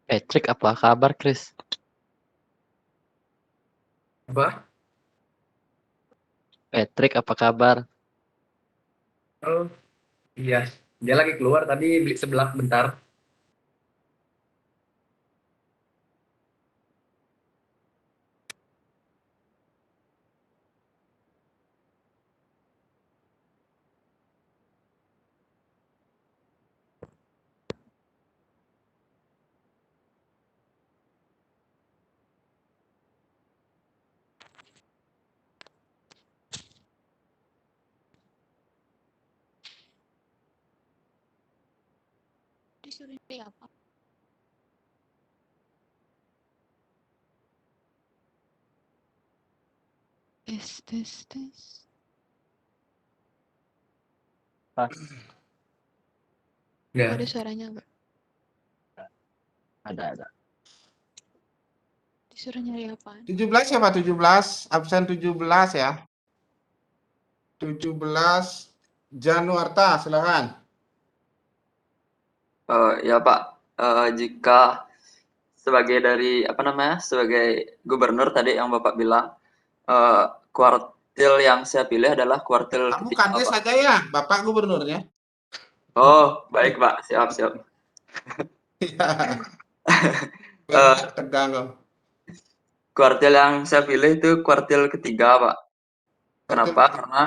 Patrick, apa kabar, Chris? Apa? Patrick, apa kabar? Oh, iya. Dia lagi keluar tadi beli seblak bentar. Disuruh pilih apa? Tes. Pas. Ya. Ada suaranya nggak? Ada. Disuruh nyari apaan? 17 siapa? 17, absen 17 ya. 17 Januarta, silakan. Ya Pak, jika sebagai sebagai gubernur tadi yang Bapak bilang, kuartil yang saya pilih adalah kuartil Kamu ketiga, kades Pak. saja ya, Bapak gubernurnya. Oh, baik Pak, siap. Tegang. Kuartil yang saya pilih itu kuartil ketiga, Pak. Kenapa? Karena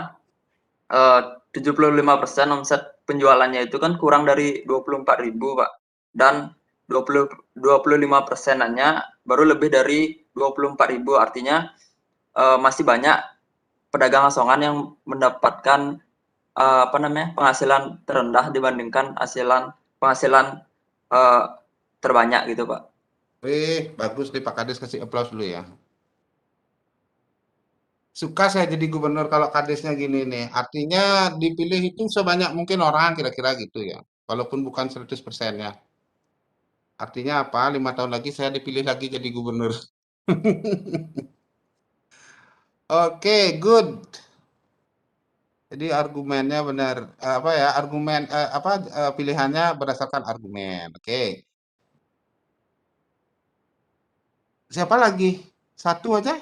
75% omset penjualannya itu kan kurang dari 24.000, Pak. Dan 25%-nya baru lebih dari 24.000. Artinya masih banyak pedagang asongan yang mendapatkan penghasilan terendah dibandingkan penghasilan terbanyak gitu Pak. Bagus nih Pak Kades, kasih aplaus dulu ya. Suka saya jadi gubernur kalau kadesnya gini nih. Artinya dipilih itu sebanyak mungkin orang kira-kira gitu ya. Walaupun bukan 100% ya. Artinya apa? 5 tahun lagi saya dipilih lagi jadi gubernur. Oke, good. Jadi argumennya benar. Apa ya? Argumen pilihannya berdasarkan argumen. Oke. Siapa lagi? Satu aja?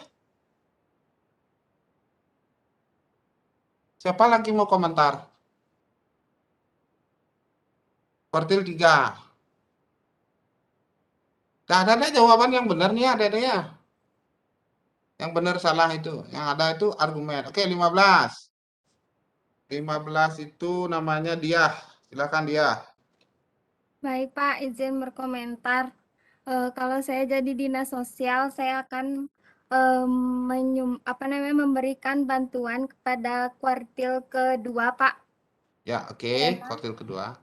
Siapa lagi mau komentar? Kuartil 3. Nah, ada jawaban yang benar nih ada ya. Yang benar salah itu. Yang ada itu argumen. Oke, 15. 15 itu namanya Diah. Silakan Diah. Baik Pak, izin berkomentar. Kalau saya jadi dinas sosial, saya akan memberikan bantuan kepada kuartil kedua Pak. Ya, oke. Kuartil kedua.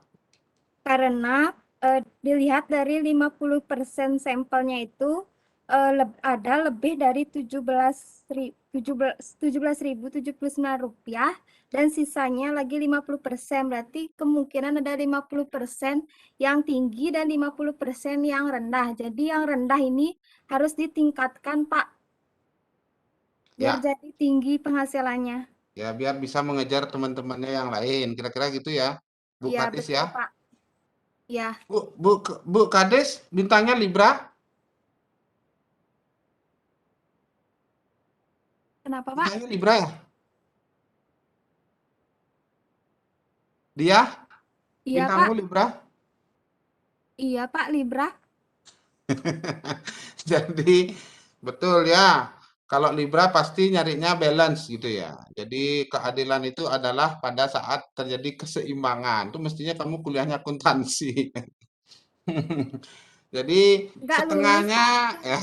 Karena dilihat dari 50% sampelnya itu ada lebih dari 17.079 rupiah dan sisanya lagi 50%. Berarti kemungkinan ada 50% yang tinggi dan 50% yang rendah. Jadi yang rendah ini harus ditingkatkan Pak, biar Ya. jadi tinggi penghasilannya. Ya, biar bisa mengejar teman-temannya yang lain. Kira-kira gitu ya. Bu Iya, Kades betul ya. Pak. Ya, Bu Kades bintangnya Libra. kenapa Pak? Bintangnya Libra ya? Dia Iya Pak. bintangmu Libra. Iya Pak, Libra. Jadi betul ya. Kalau Libra pasti nyarinya balance gitu ya. Jadi keadilan itu adalah pada saat terjadi keseimbangan. Itu mestinya kamu kuliahnya akuntansi. Jadi Nggak lulus setengahnya Pak. ya,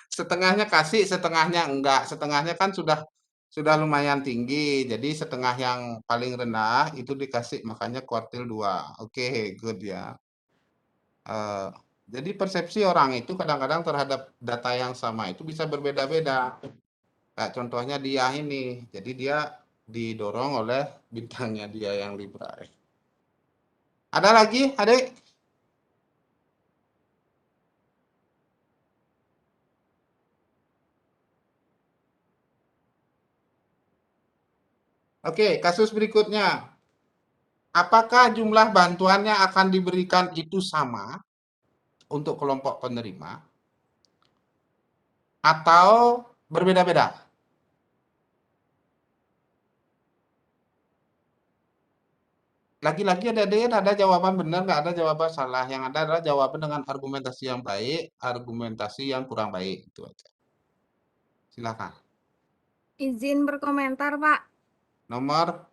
setengahnya kasih, setengahnya enggak. Setengahnya kan sudah lumayan tinggi. Jadi setengah yang paling rendah itu dikasih, makanya kuartil 2. Oke, good ya. Jadi persepsi orang itu kadang-kadang terhadap data yang sama itu bisa berbeda-beda. Kayak contohnya dia ini. Jadi dia didorong oleh bintangnya dia yang Libra. Ada lagi, adik? Oke, kasus berikutnya. Apakah jumlah bantuannya akan diberikan itu sama untuk kelompok penerima atau berbeda-beda? Lagi-lagi ada jawaban benar, nggak ada jawaban salah. Yang ada adalah jawaban dengan argumentasi yang baik, argumentasi yang kurang baik. Itu aja. Silakan. Izin berkomentar Pak. Nomor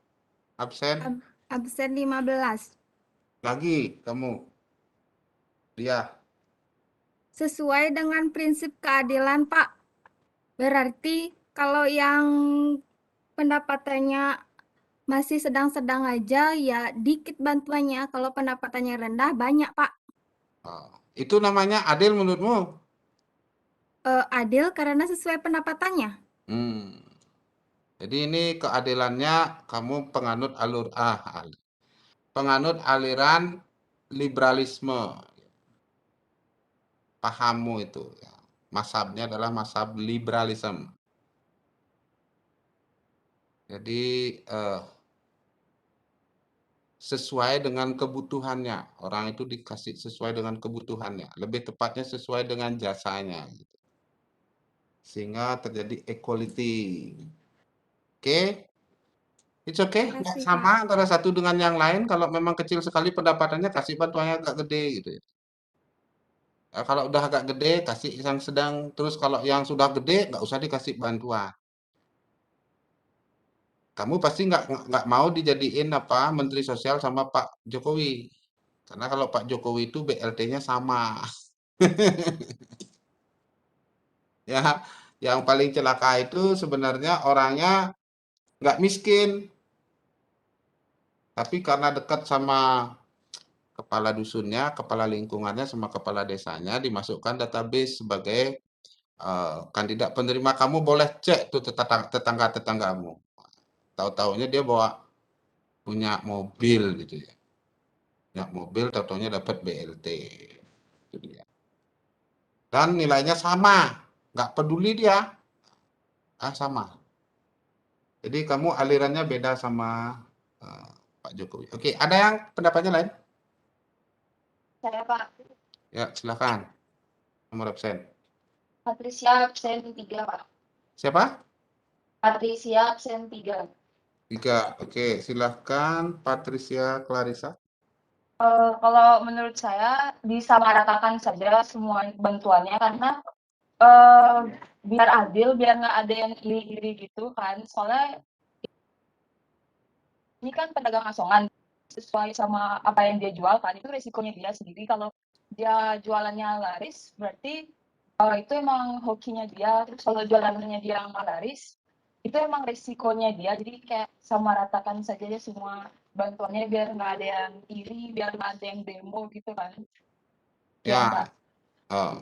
absen. Absen 15. Lagi kamu. Dia. Sesuai dengan prinsip keadilan Pak. Berarti kalau yang pendapatannya masih sedang-sedang aja ya dikit bantuannya. Kalau pendapatannya rendah banyak Pak. Itu namanya adil menurutmu? Adil karena sesuai pendapatannya. Jadi ini keadilannya kamu penganut aliran liberalisme. Pahammu itu. Mazhabnya adalah mazhab liberalisme. Jadi sesuai dengan kebutuhannya. Orang itu dikasih sesuai dengan kebutuhannya. Lebih tepatnya sesuai dengan jasanya. Gitu. Sehingga terjadi equality. Oke? It's okay. Nggak sama antara satu dengan yang lain. Kalau memang kecil sekali pendapatannya, kasih bantuannya agak gede. Gitu ya. Kalau udah agak gede, kasih yang sedang. Terus kalau yang sudah gede, nggak usah dikasih bantuan. Kamu pasti nggak mau dijadiin Menteri Sosial sama Pak Jokowi. Karena kalau Pak Jokowi itu BLT-nya sama. Ya, yang paling celaka itu sebenarnya orangnya nggak miskin. Tapi karena dekat sama kepala dusunnya, kepala lingkungannya, sama kepala desanya dimasukkan database sebagai kandidat penerima. Kamu boleh cek tuh tetangga-tetanggamu. Tahu-taunya dia punya mobil gitu ya. Punya mobil, tahu-taunya dapat BLT. Itu dia. Dan nilainya sama, nggak peduli dia, sama. Jadi kamu alirannya beda sama Pak Jokowi. Oke, ada yang pendapatnya lain? Saya Pak. Ya, silakan. Nomor absen. Patricia absen 3 Pak. Siapa? Patricia absen 3. 3. Oke, silakan Patricia Clarissa. Kalau menurut saya disamaratakan saja semua bantuannya karena biar adil, biar nggak ada yang iri-iri gitu kan. Soalnya ini kan pedagang asongan, sesuai sama apa yang dia jual kan, itu resikonya dia sendiri. Kalau dia jualannya laris, berarti itu emang hokinya dia. Terus kalau jualannya dia nggak laris, itu emang resikonya dia. Jadi kayak sama ratakan saja ya semua bantuannya biar nggak ada yang iri, biar nggak ada yang demo gitu kan. Ya,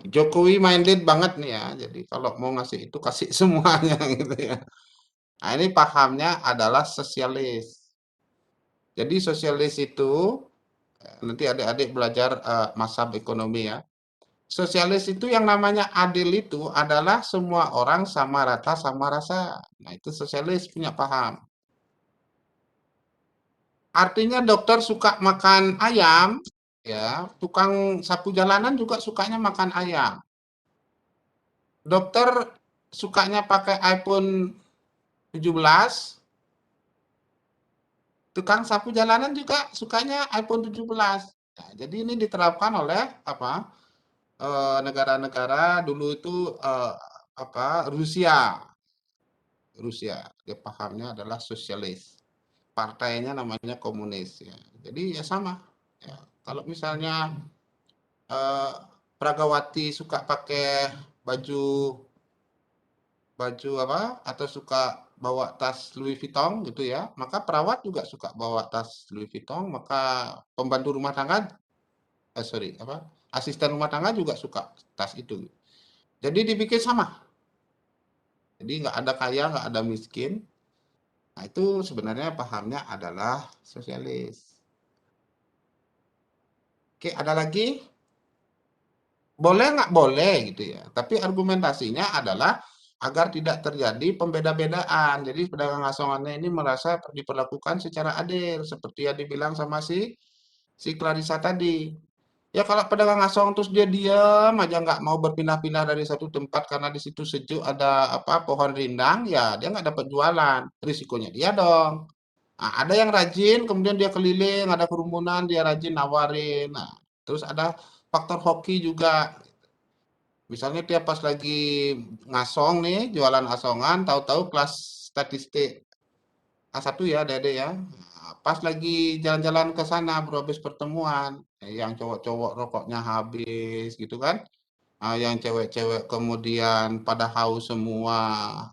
Jokowi minded banget nih ya. Jadi kalau mau ngasih itu kasih semuanya gitu ya. Nah, ini pahamnya adalah sosialis. Jadi sosialis itu nanti adik-adik belajar mazhab ekonomi ya. Sosialis itu yang namanya adil itu adalah semua orang sama rata sama rasa. Nah, itu sosialis punya paham. Artinya dokter suka makan ayam, ya, tukang sapu jalanan juga sukanya makan ayam. Dokter sukanya pakai iPhone 17, tukang sapu jalanan juga sukanya iPhone 17. Nah, jadi ini diterapkan oleh negara-negara dulu itu Rusia. Dia pahamnya adalah sosialis. Partainya namanya komunis ya. Jadi ya sama. Ya, kalau misalnya Pragawati suka pakai baju apa atau suka bawa tas Louis Vuitton gitu ya, maka perawat juga suka bawa tas Louis Vuitton, maka pembantu rumah tangga asisten rumah tangga juga suka tas itu. Jadi dibikin sama. Jadi nggak ada kaya, nggak ada miskin. Nah, itu sebenarnya pahamnya adalah sosialis. Oke, ada lagi? Boleh nggak boleh gitu ya. Tapi argumentasinya adalah agar tidak terjadi pembeda-bedaan. Jadi pedagang asongannya ini merasa diperlakukan secara adil. Seperti yang dibilang sama si Clarissa tadi. Ya kalau pedagang asong terus dia diam aja nggak mau berpindah-pindah dari satu tempat karena di situ sejuk ada pohon rindang, ya dia nggak dapat jualan. Risikonya dia dong. Nah, ada yang rajin, kemudian dia keliling, ada kerumunan, dia rajin nawarin. Nah, terus ada faktor hoki juga. Misalnya dia pas lagi ngasong nih, jualan asongan, tahu-tahu kelas statistik A1 ya, Dede ya. Nah, pas lagi jalan-jalan ke sana, bro, habis pertemuan, yang cowok-cowok rokoknya habis gitu kan. Nah, yang cewek-cewek kemudian pada haus semua,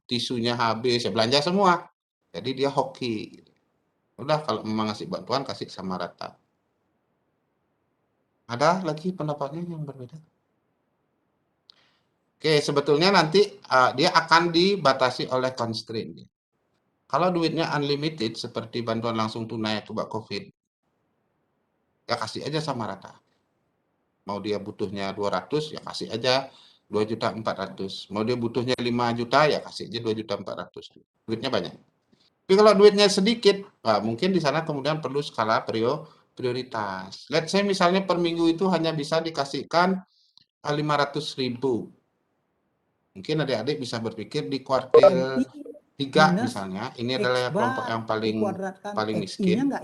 tisunya habis, ya belanja semua. Jadi dia hoki. Udah kalau memang ngasih bantuan, kasih sama rata. Ada lagi pendapatnya yang berbeda? Oke, sebetulnya nanti dia akan dibatasi oleh constraint. Kalau duitnya unlimited seperti bantuan langsung tunai akibat COVID, ya kasih aja sama rata. Mau dia butuhnya 200, ya kasih aja 2.400.000. Mau dia butuhnya 5 juta, ya kasih aja 2.400.000. Duitnya banyak. Tapi kalau duitnya sedikit, mungkin di sana kemudian perlu skala prioritas. Let's say misalnya per minggu itu hanya bisa dikasihkan 500.000. Mungkin adik-adik bisa berpikir di kuartil 3 misalnya, ini adalah kelompok yang paling miskin. Nah,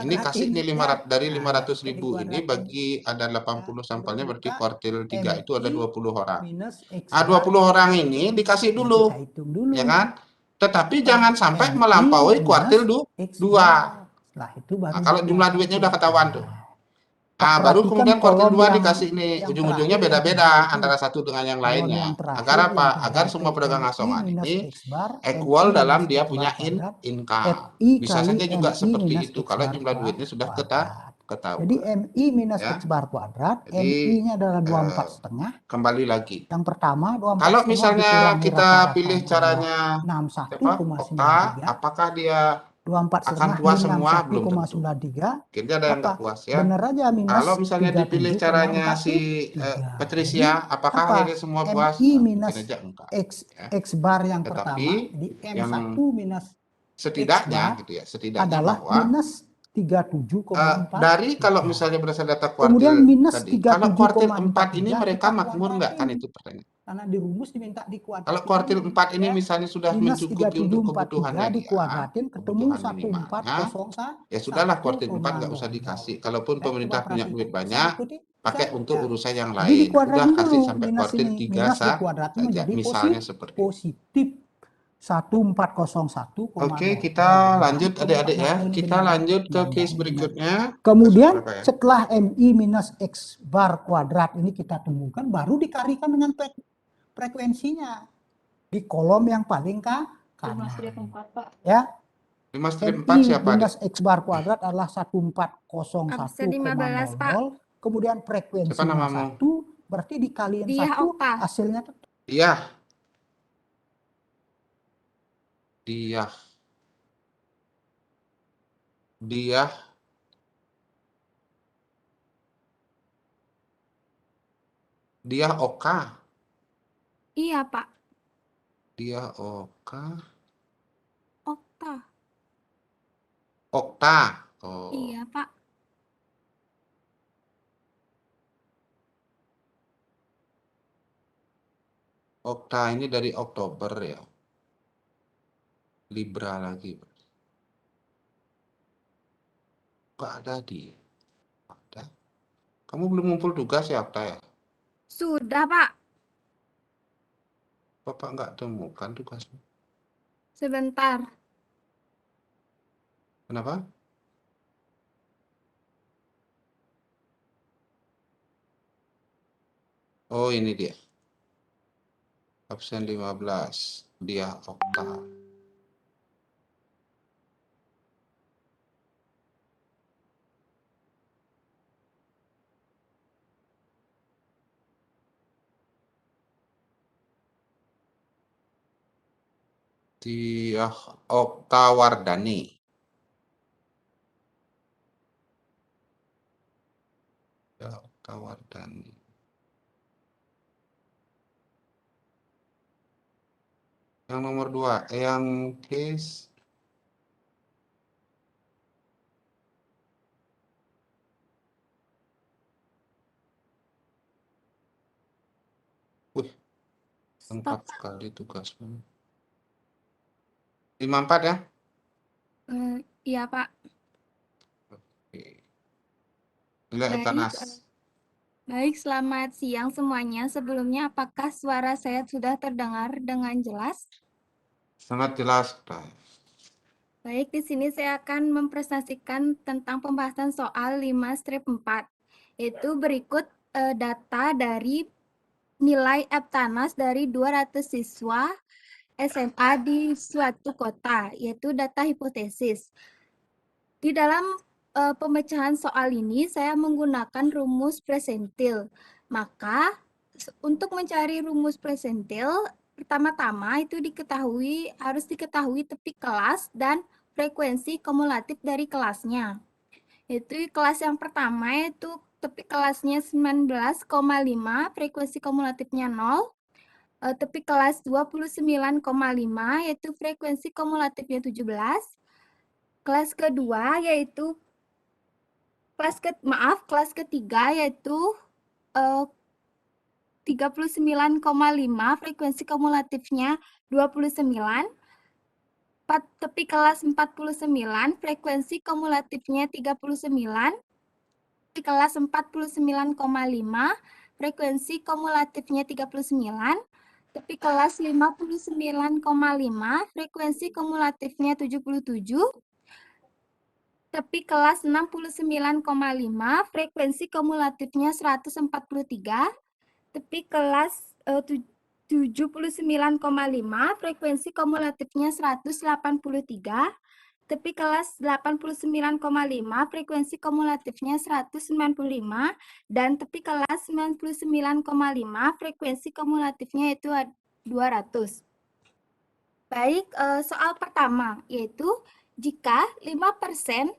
ini kasih nih 500, dari 500.000 ini bagi ada 80 sampelnya, berarti kuartil 3 itu ada 20 orang. Nah, 20 orang ini dikasih dulu, ya kan? Tetapi jangan sampai melampaui kuartil 2. Nah, kalau jumlah duitnya udah ketahuan tuh. Nah, baru kemudian kuartil 2 dikasih nih, ujung-ujungnya beda-beda antara satu dengan yang lainnya. Agar apa? Agar semua pedagang asongan ini equal dalam dia punya income. Bisa saja juga seperti itu kalau jumlah duitnya sudah ketahuan. Jadi MI minus Ya. X bar kuadrat, Jadi, MI-nya adalah 24,5. Kembali lagi. Yang pertama 24,5 Kalau misalnya dikurangi kita rata-ratanya pilih adalah caranya Okta, 61,93. apakah dia 24,5 akan puas semua? Belum tentu. 61,93. Mungkin ada yang nggak Apa? puas ya. Benar aja minus Kalau misalnya dipilih caranya si 37,43. Patricia, apakah apa? akhirnya semua puas? MI Nah, minus mungkin aja enggak. Ya. X bar yang Tetapi pertama di yang M1 minus setidaknya X bar gitu ya, setidaknya adalah bahwa minus 37,4. dari kalau misalnya berdasarkan data kuartil Kemudian minus tadi, kalau kuartil 4 ini 37,43 mereka kita makmur nggak, kan kuadratin. itu pertanyaan. Karena di rumus diminta dikuadratin. Kalau kuartil 4 ini misalnya sudah minus mencukupi untuk 37,43 kebutuhannya dia, dikuadratin ketemu kebutuhan minimalnya, 1401,0. ya sudahlah kuartil 4 nggak usah dikasih. Kalaupun pemerintah punya duit banyak, pakai untuk urusan yang Jadi lain. dikuadratin Udah kasih dulu sampai minus kuartil ini, 3 minus sah dikuadratin saja. menjadi Misalnya seperti itu. positif 1401,0. Oke, kita lanjut adik-adik ya. Kita lanjut ke case berikutnya. Kemudian Berapa ya? setelah MI minus X bar kuadrat ini kita temukan, baru dikalikan dengan frekuensinya di kolom yang paling kanan. Ya. 5 strip 4 MI siapa minus adik? X bar kuadrat adalah 1401,0. Absen 15, Pak. Kemudian frekuensinya namamu? 1, berarti dikaliin Dia 1, Okta. hasilnya Dia. Dia. Dia. Dia Oka. Iya, Pak. Dia Oka. Okta. Okta. Oh. Iya, Pak. Okta ini dari Oktober ya. Libra lagi. Nggak ada di. Ada. Kamu belum ngumpul tugas ya Okta ya? Sudah, Pak. Bapak nggak temukan tugasnya. Sebentar. Kenapa? Oh ini dia. Absen 15. Dia Okta. Dia Okta Wardani. Ya, Okta Wardani. Yang nomor 2, yang case lengkap sekali tugasmu. 54 ya? Iya, Pak. Oke. Nilai Ekanas. Baik, selamat siang semuanya. Sebelumnya, apakah suara saya sudah terdengar dengan jelas? Sangat jelas, Pak. Baik, di sini saya akan mempresentasikan tentang pembahasan soal 5 strip 4. Itu berikut data dari nilai Eptanas dari 200 siswa SMA di suatu kota, yaitu data hipotesis. Di dalam pemecahan soal ini, saya menggunakan rumus presentil. Maka, untuk mencari rumus presentil, pertama-tama itu harus diketahui tepi kelas dan frekuensi kumulatif dari kelasnya. Itu kelas yang pertama yaitu tepi kelasnya 19,5, frekuensi kumulatifnya 0. Tepi kelas 29,5 yaitu frekuensi kumulatifnya 17. Kelas kedua yaitu kelas ketiga yaitu 39,5, frekuensi kumulatifnya 29. Tepi kelas 49, frekuensi kumulatifnya 39. Tepi kelas 49,5, frekuensi kumulatifnya 39. Tepi kelas 59,5, frekuensi kumulatifnya 77. Tepi kelas 69,5, frekuensi kumulatifnya 143. Tepi kelas 79,5, frekuensi kumulatifnya 183. tepi kelas 89,5, frekuensi kumulatifnya 195, dan tepi kelas 99,5, frekuensi kumulatifnya itu 200. Baik, soal pertama, yaitu jika 5%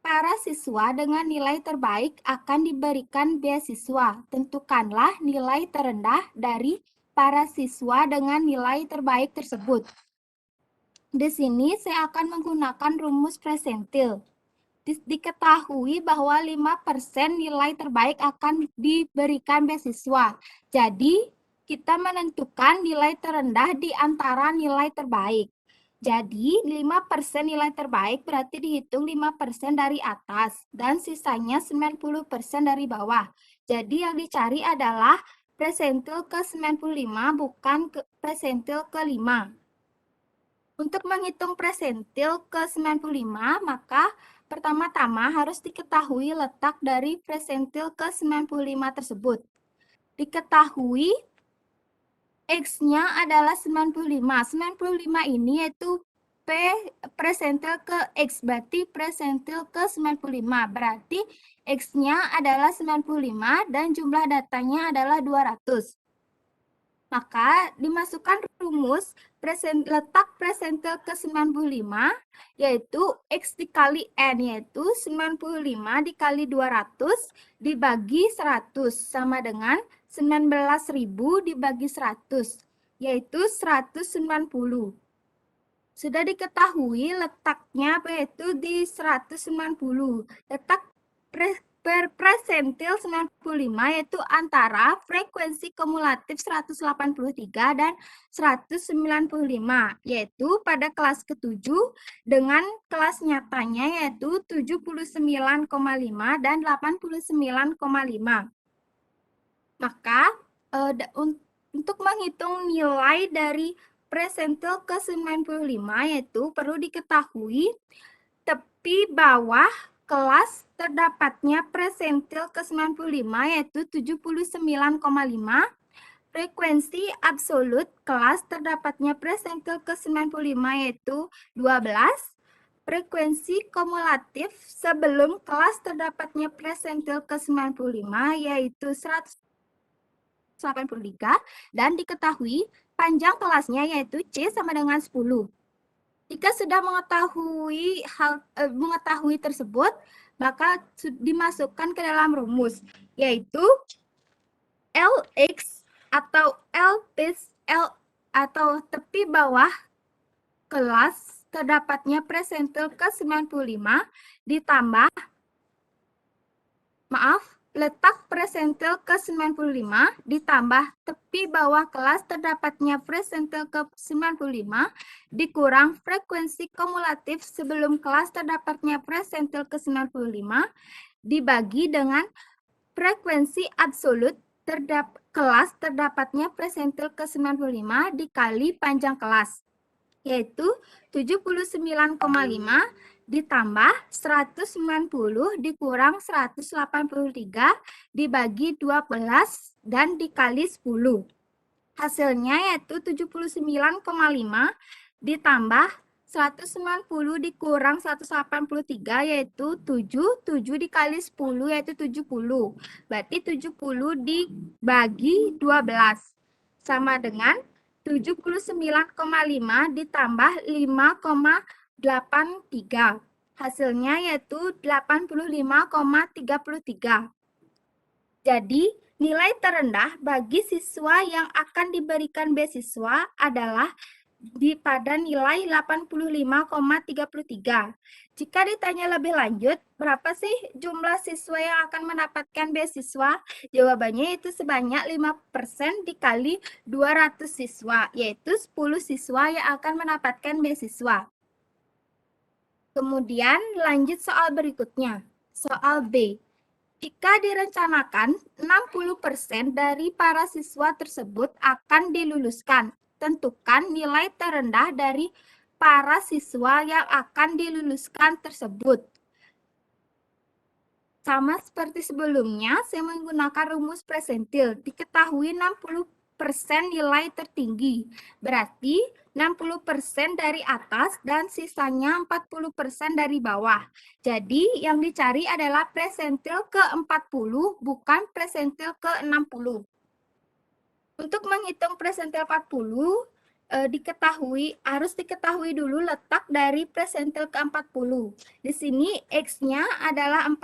para siswa dengan nilai terbaik akan diberikan beasiswa, tentukanlah nilai terendah dari para siswa dengan nilai terbaik tersebut. Di sini saya akan menggunakan rumus presentil. Diketahui bahwa 5% nilai terbaik akan diberikan beasiswa. Jadi, kita menentukan nilai terendah di antara nilai terbaik. Jadi, 5% nilai terbaik berarti dihitung 5% dari atas dan sisanya 90% dari bawah. Jadi, yang dicari adalah presentil ke 95 bukan presentil ke 5. Untuk menghitung presentil ke 95, maka pertama-tama harus diketahui letak dari presentil ke 95 tersebut. Diketahui X-nya adalah 95. 95 ini yaitu presentil ke X, berarti presentil ke 95. Berarti X-nya adalah 95 dan jumlah datanya adalah 200. Maka dimasukkan rumus letak presentil ke 95, yaitu X dikali N, yaitu 95 dikali 200 dibagi 100, sama dengan 19.000 dibagi 100, yaitu 190. Sudah diketahui letaknya yaitu di 190. Letak presentil 95 yaitu antara frekuensi kumulatif 183 dan 195, yaitu pada kelas ke-7 dengan kelas nyatanya yaitu 79,5 dan 89,5. Maka untuk menghitung nilai dari presentil ke 95 yaitu perlu diketahui tepi bawah kelas terdapatnya presentil ke 95 yaitu 79,5, frekuensi absolut kelas terdapatnya presentil ke 95 yaitu 12, frekuensi kumulatif sebelum kelas terdapatnya presentil ke 95 yaitu 183, dan diketahui panjang kelasnya yaitu C sama dengan 10. Jika sudah mengetahui tersebut, maka dimasukkan ke dalam rumus, yaitu LX atau atau tepi bawah kelas terdapatnya presentil ke 95 ditambah letak presentil ke 95 ditambah tepi bawah kelas terdapatnya presentil ke 95 dikurang frekuensi kumulatif sebelum kelas terdapatnya presentil ke 95 dibagi dengan frekuensi absolut kelas terdapatnya presentil ke 95 dikali panjang kelas, yaitu 79,5 ditambah 190 dikurang 183 dibagi 12 dan dikali 10. Hasilnya yaitu 79,5 ditambah 190 dikurang 183 yaitu 7 dikali 10 yaitu 70. Berarti 70 dibagi 12 sama dengan 79,5 ditambah 5,83. Hasilnya yaitu 85,33. Jadi, nilai terendah bagi siswa yang akan diberikan beasiswa adalah pada nilai 85,33. Jika ditanya lebih lanjut, berapa sih jumlah siswa yang akan mendapatkan beasiswa? Jawabannya itu sebanyak 5% dikali 200 siswa, yaitu 10 siswa yang akan mendapatkan beasiswa. Kemudian lanjut soal berikutnya, soal B. Jika direncanakan 60% dari para siswa tersebut akan diluluskan, tentukan nilai terendah dari para siswa yang akan diluluskan tersebut. Sama seperti sebelumnya, saya menggunakan rumus presentil. Diketahui 60% nilai tertinggi. Berarti 60% dari atas dan sisanya 40% dari bawah. Jadi yang dicari adalah presentil ke-40 bukan presentil ke-60. Untuk menghitung presentil 40, harus diketahui dulu letak dari presentil ke-40. Di sini X-nya adalah 40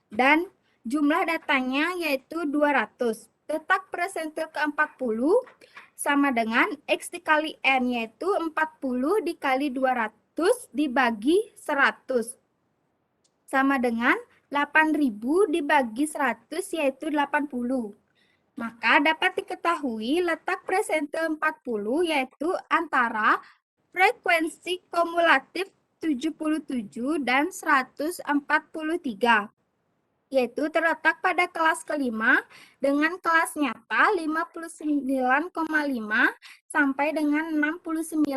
dan jumlah datanya yaitu 200. Letak presentil ke-40 sama dengan X dikali N, yaitu 40 dikali 200 dibagi 100. Sama dengan 8.000 dibagi 100, yaitu 80. Maka dapat diketahui letak presentil 40 yaitu antara frekuensi kumulatif 77 dan 143. Yaitu terletak pada kelas kelima dengan kelas nyata 59,5 sampai dengan 69,5.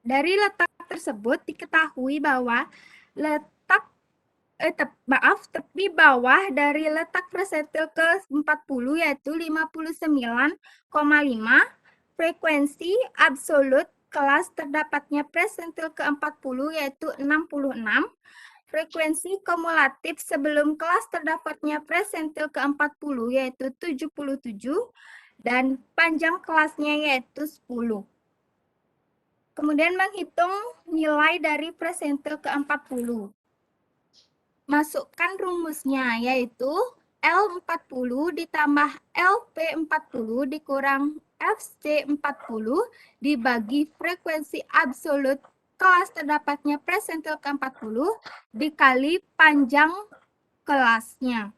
Dari letak tersebut diketahui bahwa tepi bawah dari letak presentil ke-40 yaitu 59,5, frekuensi absolut kelas terdapatnya presentil ke-40 yaitu 66, frekuensi kumulatif sebelum kelas terdapatnya presentil ke-40 yaitu 77, dan panjang kelasnya yaitu 10. Kemudian menghitung nilai dari presentil ke-40. Masukkan rumusnya, yaitu L40 ditambah LP40 dikurang FC40 dibagi frekuensi absolut kelas terdapatnya presentil ke-40 dikali panjang kelasnya.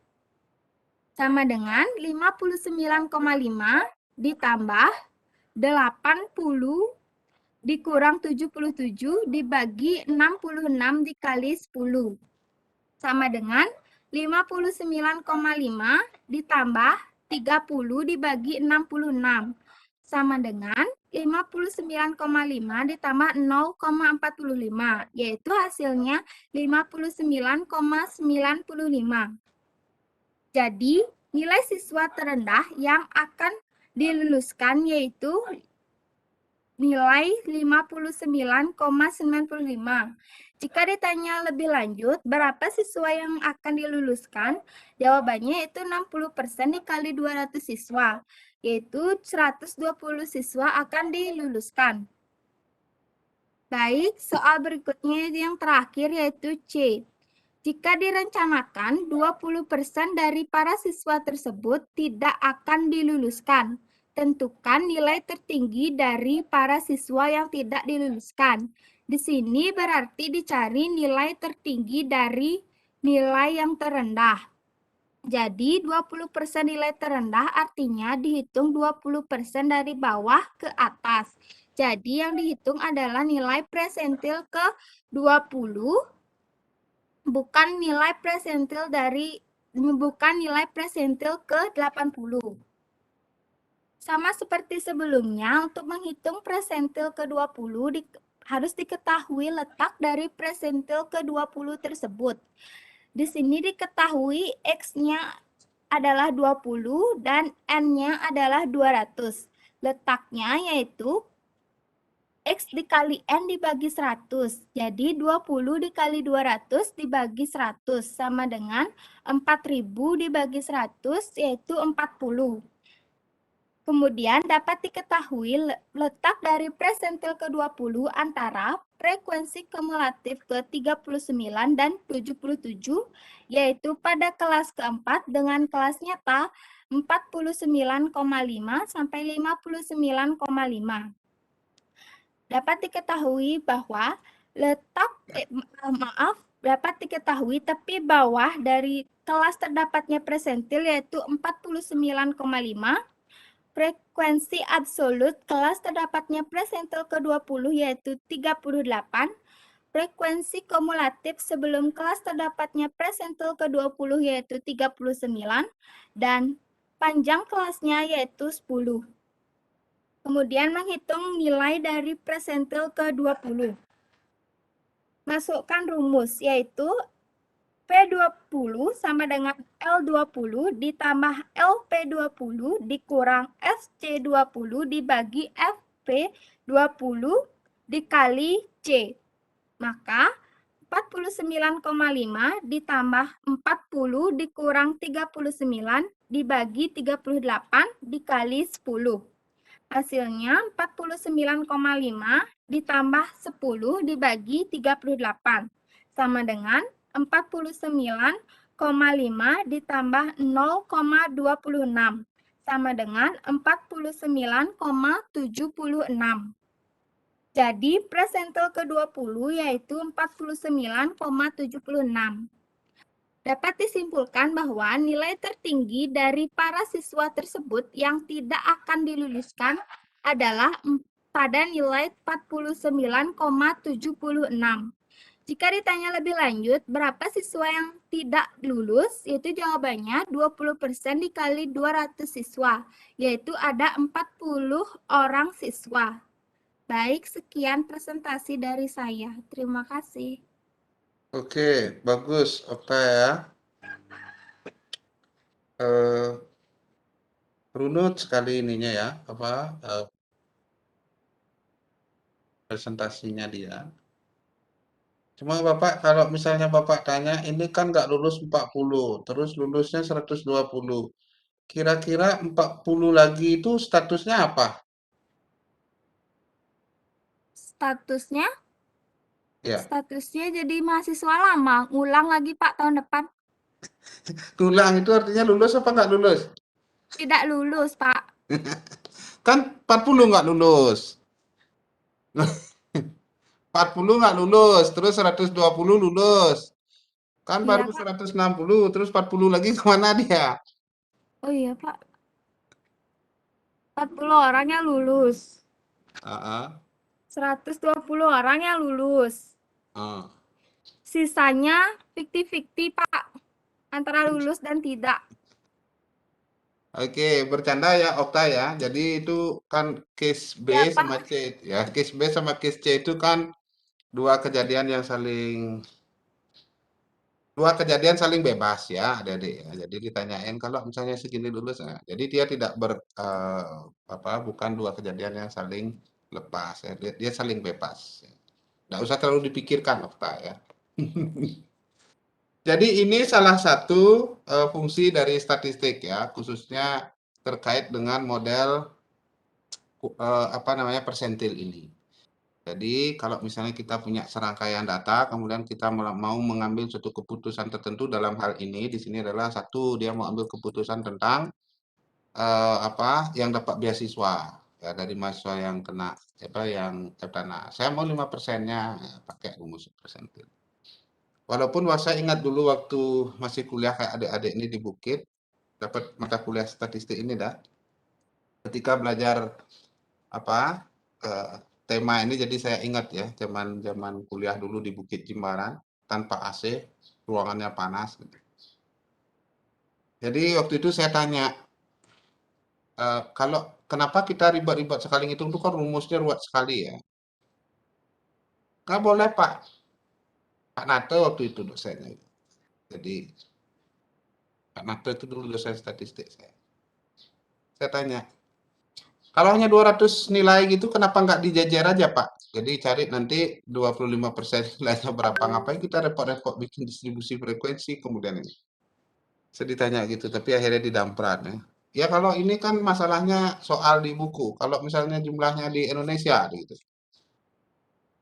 Sama dengan 59,5 ditambah 80 dikurang 77 dibagi 66 dikali 10. Sama dengan 59,5 ditambah 30 dibagi 66. Sama dengan 59,5 ditambah 0,45, yaitu hasilnya 59,95. Jadi, nilai siswa terendah yang akan diluluskan yaitu nilai 59,95. Jika ditanya lebih lanjut, berapa siswa yang akan diluluskan? Jawabannya itu 60% dikali 200 siswa, yaitu 120 siswa akan diluluskan. Baik, soal berikutnya yang terakhir yaitu C. Jika direncanakan 20% dari para siswa tersebut tidak akan diluluskan, tentukan nilai tertinggi dari para siswa yang tidak diluluskan. Di sini berarti dicari nilai tertinggi dari nilai yang terendah. Jadi 20% nilai terendah artinya dihitung 20% dari bawah ke atas. Jadi yang dihitung adalah nilai presentil ke-20, bukan nilai presentil ke-80. Sama seperti sebelumnya, untuk menghitung presentil ke-20 harus diketahui letak dari presentil ke-20 tersebut. Di sini diketahui X-nya adalah 20 dan N-nya adalah 200. Letaknya yaitu X dikali N dibagi 100. Jadi 20 dikali 200 dibagi 100 sama dengan 4000 dibagi 100 yaitu 40. Kemudian dapat diketahui letak dari presentil ke-20 antara frekuensi kumulatif ke-39 dan 77, yaitu pada kelas keempat dengan kelas nyata 49,5 sampai 59,5. Dapat diketahui bahwa dapat diketahui tepi bawah dari kelas terdapatnya presentil yaitu 49,5, frekuensi absolut kelas terdapatnya presentil ke-20 yaitu 38, frekuensi kumulatif sebelum kelas terdapatnya presentil ke-20 yaitu 39, dan panjang kelasnya yaitu 10. Kemudian menghitung nilai dari presentil ke-20. Masukkan rumus yaitu P20 sama dengan L20 ditambah LP20 dikurang SC20 dibagi FP20 dikali C. Maka 49,5 ditambah 40 dikurang 39 dibagi 38 dikali 10. Hasilnya 49,5 ditambah 10 dibagi 38 sama dengan 49,5 ditambah 0,26 sama dengan 49,76. Jadi persentil ke-20 yaitu 49,76. Dapat disimpulkan bahwa nilai tertinggi dari para siswa tersebut yang tidak akan diluluskan adalah pada nilai 49,76. Jika ditanya lebih lanjut, berapa siswa yang tidak lulus? Yaitu jawabannya 20% dikali 200 siswa, yaitu ada 40 orang siswa. Baik, sekian presentasi dari saya. Terima kasih. Oke, bagus, Okta ya. Runut sekali ininya ya, presentasinya dia. Cuma Bapak, kalau misalnya Bapak tanya, ini kan nggak lulus 40, terus lulusnya 120. Kira-kira 40 lagi itu statusnya apa? Statusnya? Ya, Statusnya jadi mahasiswa lama. Ngulang lagi Pak tahun depan. tulang itu artinya lulus apa nggak lulus? Tidak lulus Pak. Kan 40 nggak lulus. 40 nggak lulus, terus 120 lulus. Kan Iya baru Pak. 160, terus 40 lagi kemana dia? Oh iya Pak. 40 orang yang lulus. 120 orang yang lulus. Sisanya 50-50 Pak. Antara lulus dan tidak. Oke, bercanda ya Okta ya. Jadi itu kan case B Ya, Pak. sama C ya. Case B sama case C itu kan dua kejadian saling bebas ya, adik-adik ya. Jadi ditanyain kalau misalnya segini lulus, nah, jadi dia tidak bukan dua kejadian yang saling lepas ya. Dia saling bebas. Nggak usah terlalu dipikirkan Okta ya. Jadi ini salah satu fungsi dari statistik ya, khususnya terkait dengan model persentil ini. Jadi kalau misalnya kita punya serangkaian data, kemudian kita mau mengambil suatu keputusan tertentu dalam hal ini, di sini adalah satu, dia mau ambil keputusan tentang yang dapat beasiswa ya, dari mahasiswa yang kena yang terkena. Saya mau 5%-nya ya, pakai rumus persentil. Walaupun saya ingat dulu waktu masih kuliah kayak adik-adik ini di Bukit, dapat mata kuliah statistik ini dah. Ketika belajar tema ini, jadi saya ingat ya, zaman kuliah dulu di Bukit Jimbaran, tanpa AC, ruangannya panas. Jadi waktu itu saya tanya, kenapa kita ribet-ribet sekali itu kan rumusnya ruwet sekali ya. Nggak boleh Pak. Pak Nato waktu itu dosennya. Jadi Pak Nato itu dulu dosen statistik saya. Saya tanya, kalau hanya 200 nilai gitu, kenapa nggak dijajar aja Pak? Jadi cari nanti 25% nilainya berapa. Ngapain kita repot-repot bikin distribusi frekuensi kemudian ini. Saya ditanya gitu, tapi akhirnya didamprat ya. Ya kalau ini kan masalahnya soal di buku. Kalau misalnya jumlahnya di Indonesia gitu.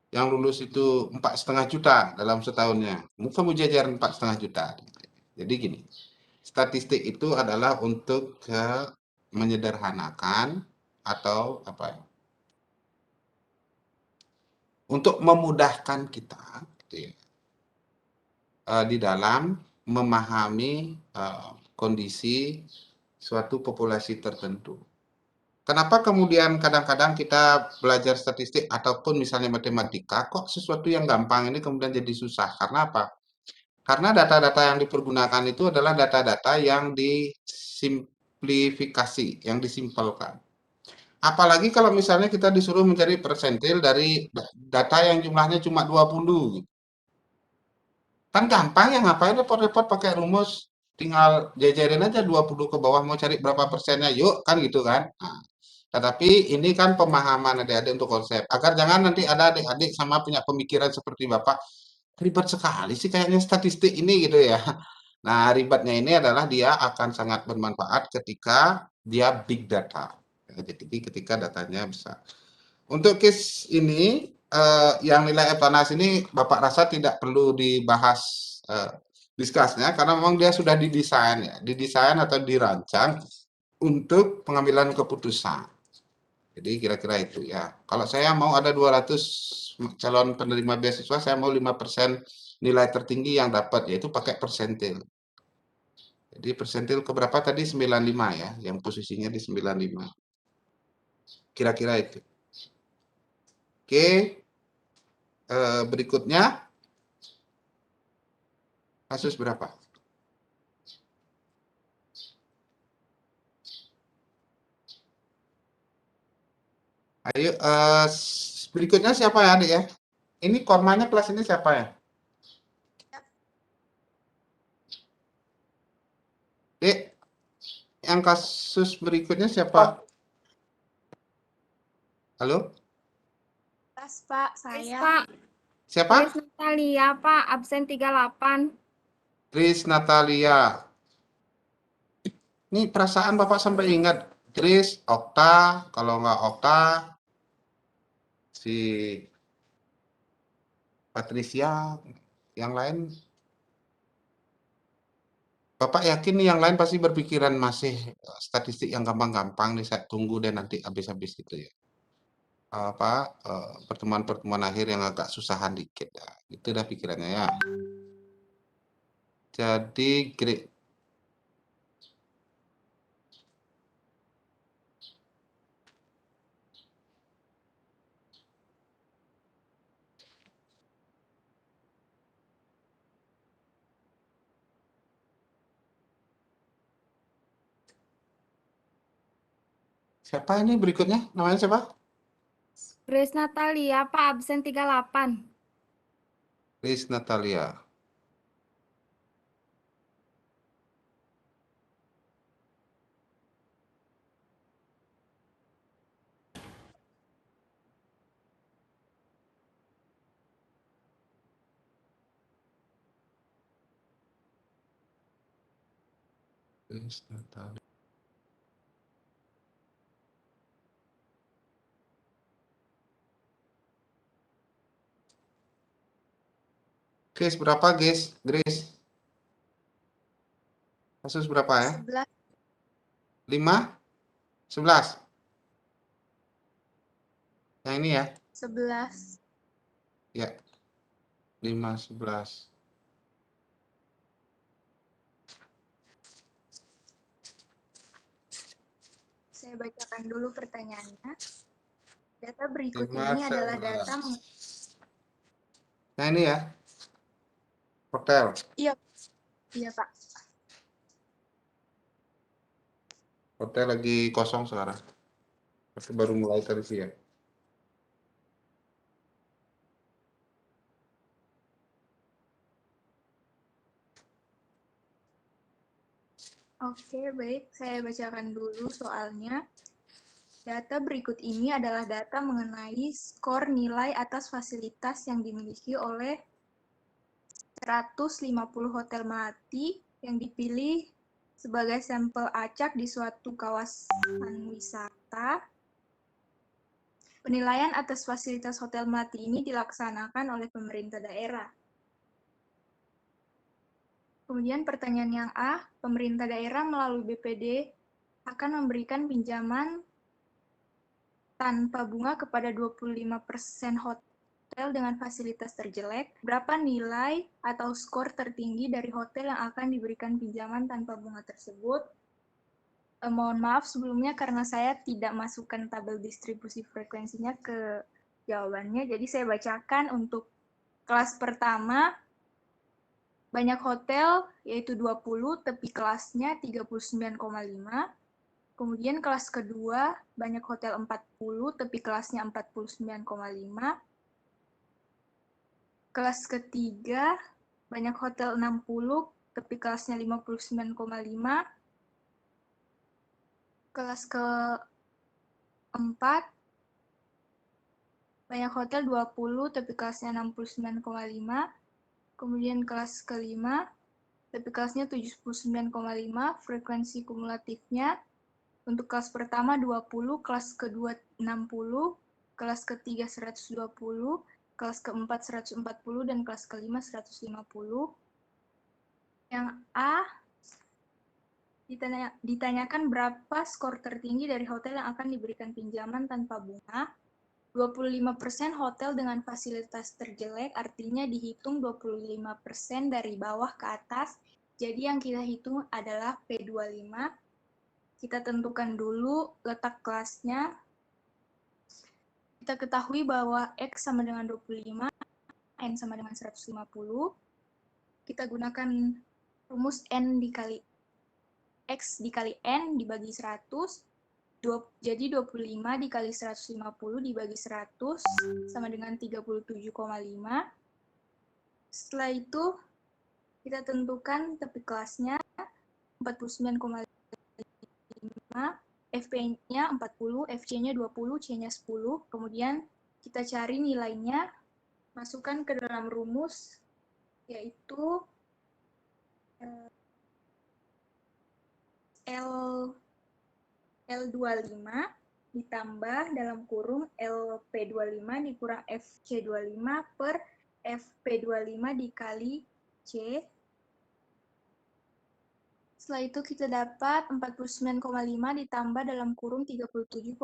Yang lulus itu 4,5 juta dalam setahunnya. Mungkin mau jajar 4,5 juta. Jadi gini, statistik itu adalah untuk menyederhanakan atau untuk memudahkan kita gitu ya, di dalam memahami kondisi suatu populasi tertentu. Kenapa kemudian kadang-kadang kita belajar statistik ataupun misalnya matematika, kok sesuatu yang gampang ini kemudian jadi susah? Karena apa? Karena data-data yang dipergunakan itu adalah data-data yang disimplifikasi, yang disimpelkan. Apalagi kalau misalnya kita disuruh mencari persentil dari data yang jumlahnya cuma 20. Kan gampang ya, ngapain repot-repot pakai rumus, tinggal jajarin aja 20 ke bawah mau cari berapa persennya, yuk kan gitu kan. Nah, tetapi ini kan pemahaman adik-adik untuk konsep, agar jangan nanti ada adik-adik sama punya pemikiran seperti Bapak, ribet sekali sih kayaknya statistik ini gitu ya. Nah, ribetnya ini adalah dia akan sangat bermanfaat ketika dia big data. Jadi ketika datanya besar. Untuk case ini, yang nilai Eptanas ini Bapak rasa tidak perlu dibahas diskusnya, karena memang dia sudah didesain ya, didesain atau dirancang untuk pengambilan keputusan. Jadi kira-kira itu ya. Kalau saya mau ada 200 calon penerima beasiswa, saya mau 5% nilai tertinggi yang dapat, yaitu pakai persentil. Jadi persentil keberapa tadi? 95 ya, yang posisinya di 95. Kira-kira itu. Oke, berikutnya kasus berapa? Ayo, berikutnya siapa ya adik ya? Ini kormanya kelas ini siapa ya? Dek, yang kasus berikutnya siapa? Halo? Kelas, Pak, saya. Pak. Siapa? Tris Natalia, Pak, absen 38. Tris Natalia. Ini perasaan Bapak sampai ingat. Tris, Okta, kalau nggak Okta, si Patricia, yang lain. Bapak yakin nih yang lain pasti berpikiran masih statistik yang gampang-gampang nih, saya tunggu deh nanti habis-habis gitu ya. Pertemuan-pertemuan akhir yang agak susahan dikit ya. Itu dah pikirannya ya. Jadi siapa ini berikutnya? Namanya siapa? Grace Natalia, Pak, absen 38. Tris Natalia. Tris Natalia. Grace berapa, guys? Grace? Kasus berapa ya? 11. 5? 11? Yang ini ya? 11. Ya. 5, 11. Saya bacakan dulu pertanyaannya. Data berikut 5, ini adalah 11. data Nah ini ya? Hotel. Iya. Iya, Pak. Hotel lagi kosong sekarang. Pasti baru mulai terisi ya. Oke, baik. Saya bacakan dulu soalnya. Data berikut ini adalah data mengenai skor nilai atas fasilitas yang dimiliki oleh 150 hotel melati yang dipilih sebagai sampel acak di suatu kawasan wisata. Penilaian atas fasilitas hotel melati ini dilaksanakan oleh pemerintah daerah. Kemudian pertanyaan yang A, pemerintah daerah melalui BPD akan memberikan pinjaman tanpa bunga kepada 25% hotel dengan fasilitas terjelek. Berapa nilai atau skor tertinggi dari hotel yang akan diberikan pinjaman tanpa bunga tersebut? Mohon maaf sebelumnya karena saya tidak masukkan tabel distribusi frekuensinya ke jawabannya. Jadi saya bacakan untuk kelas pertama, banyak hotel yaitu 20, tapi kelasnya 39,5. Kemudian kelas kedua, banyak hotel 40, tapi kelasnya 49,5. Kelas ketiga, banyak hotel 60, tapi kelasnya 59,5. Kelas keempat, banyak hotel 20, tapi kelasnya 69,5. Kemudian kelas kelima, tapi kelasnya 79,5, frekuensi kumulatifnya untuk kelas pertama 20, kelas kedua 60, kelas ketiga 120, kelas keempat 140, dan kelas kelima 150. Yang A, ditanyakan berapa skor tertinggi dari hotel yang akan diberikan pinjaman tanpa bunga. 25% hotel dengan fasilitas terjelek, artinya dihitung 25% dari bawah ke atas. Jadi yang kita hitung adalah P25. Kita tentukan dulu letak kelasnya. Kita ketahui bahwa X sama dengan 25, N sama dengan 150. Kita gunakan rumus N dikali X dikali N dibagi 100. Jadi 25 dikali 150 dibagi 100 sama dengan 37,5. Setelah itu kita tentukan tepi kelasnya 49,5, FP-nya 40, FC-nya 20, C-nya 10. Kemudian kita cari nilainya, masukkan ke dalam rumus, yaitu L25 ditambah dalam kurung LP25 dikurang FC25 per FP25 dikali C. Setelah itu kita dapat 49,5 ditambah dalam kurung 37,5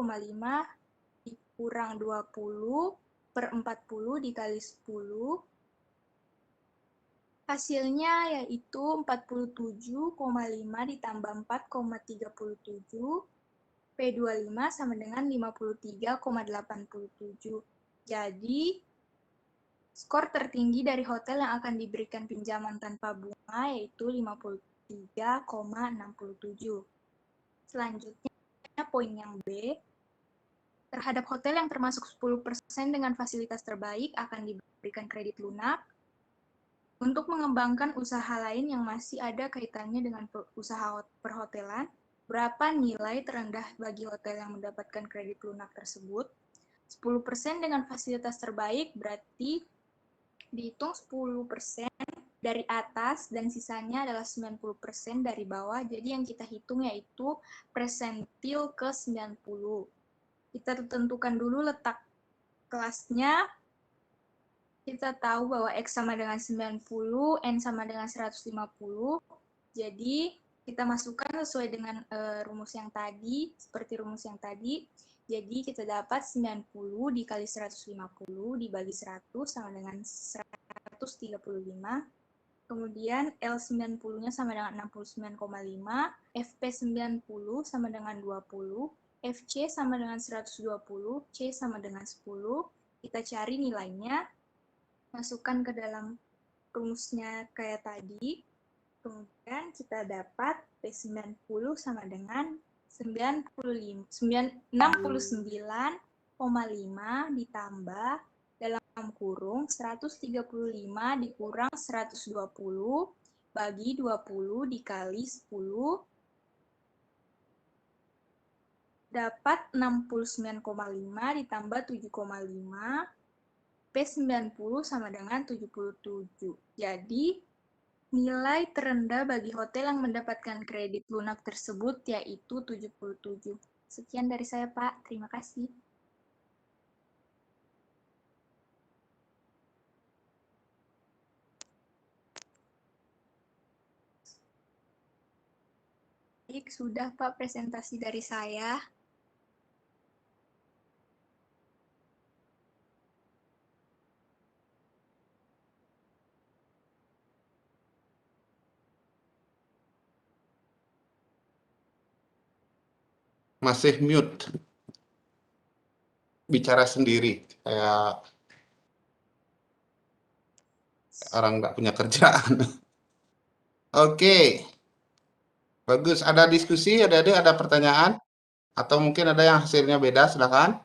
dikurang 20 per 40 dikali 10. Hasilnya yaitu 47,5 ditambah 4,37. P25 sama dengan 53,87. Jadi, skor tertinggi dari hotel yang akan diberikan pinjaman tanpa bunga yaitu 53,67. Selanjutnya, poin yang B. Terhadap hotel yang termasuk 10% dengan fasilitas terbaik akan diberikan kredit lunak. Untuk mengembangkan usaha lain yang masih ada kaitannya dengan usaha perhotelan, berapa nilai terendah bagi hotel yang mendapatkan kredit lunak tersebut? 10% dengan fasilitas terbaik berarti dihitung 10% dari atas dan sisanya adalah 90% dari bawah. Jadi yang kita hitung yaitu persentil ke 90. Kita tentukan dulu letak kelasnya. Kita tahu bahwa X sama dengan 90, N sama dengan 150. Jadi, kita masukkan sesuai dengan rumus yang tadi, seperti rumus yang tadi. Jadi, kita dapat 90 dikali 150 dibagi 100 sama dengan 135. Kemudian, L90-nya sama dengan 69,5, FP90 sama dengan 20, FC sama dengan 120, C sama dengan 10. Kita cari nilainya. Masukkan ke dalam rumusnya kayak tadi. Kemudian kita dapat P90 sama dengan 69,5 ditambah dalam kurung 135 dikurang 120 bagi 20 dikali 10 dapat 69,5 ditambah 7,5. P90 sama dengan 77. Jadi, nilai terendah bagi hotel yang mendapatkan kredit lunak tersebut yaitu 77. Sekian dari saya, Pak. Terima kasih. Baik, sudah Pak presentasi dari saya. Masih mute. Bicara sendiri. Kayak orang nggak punya kerjaan. Oke. Bagus. Ada diskusi? Ada pertanyaan? Atau mungkin ada yang hasilnya beda? Silakan.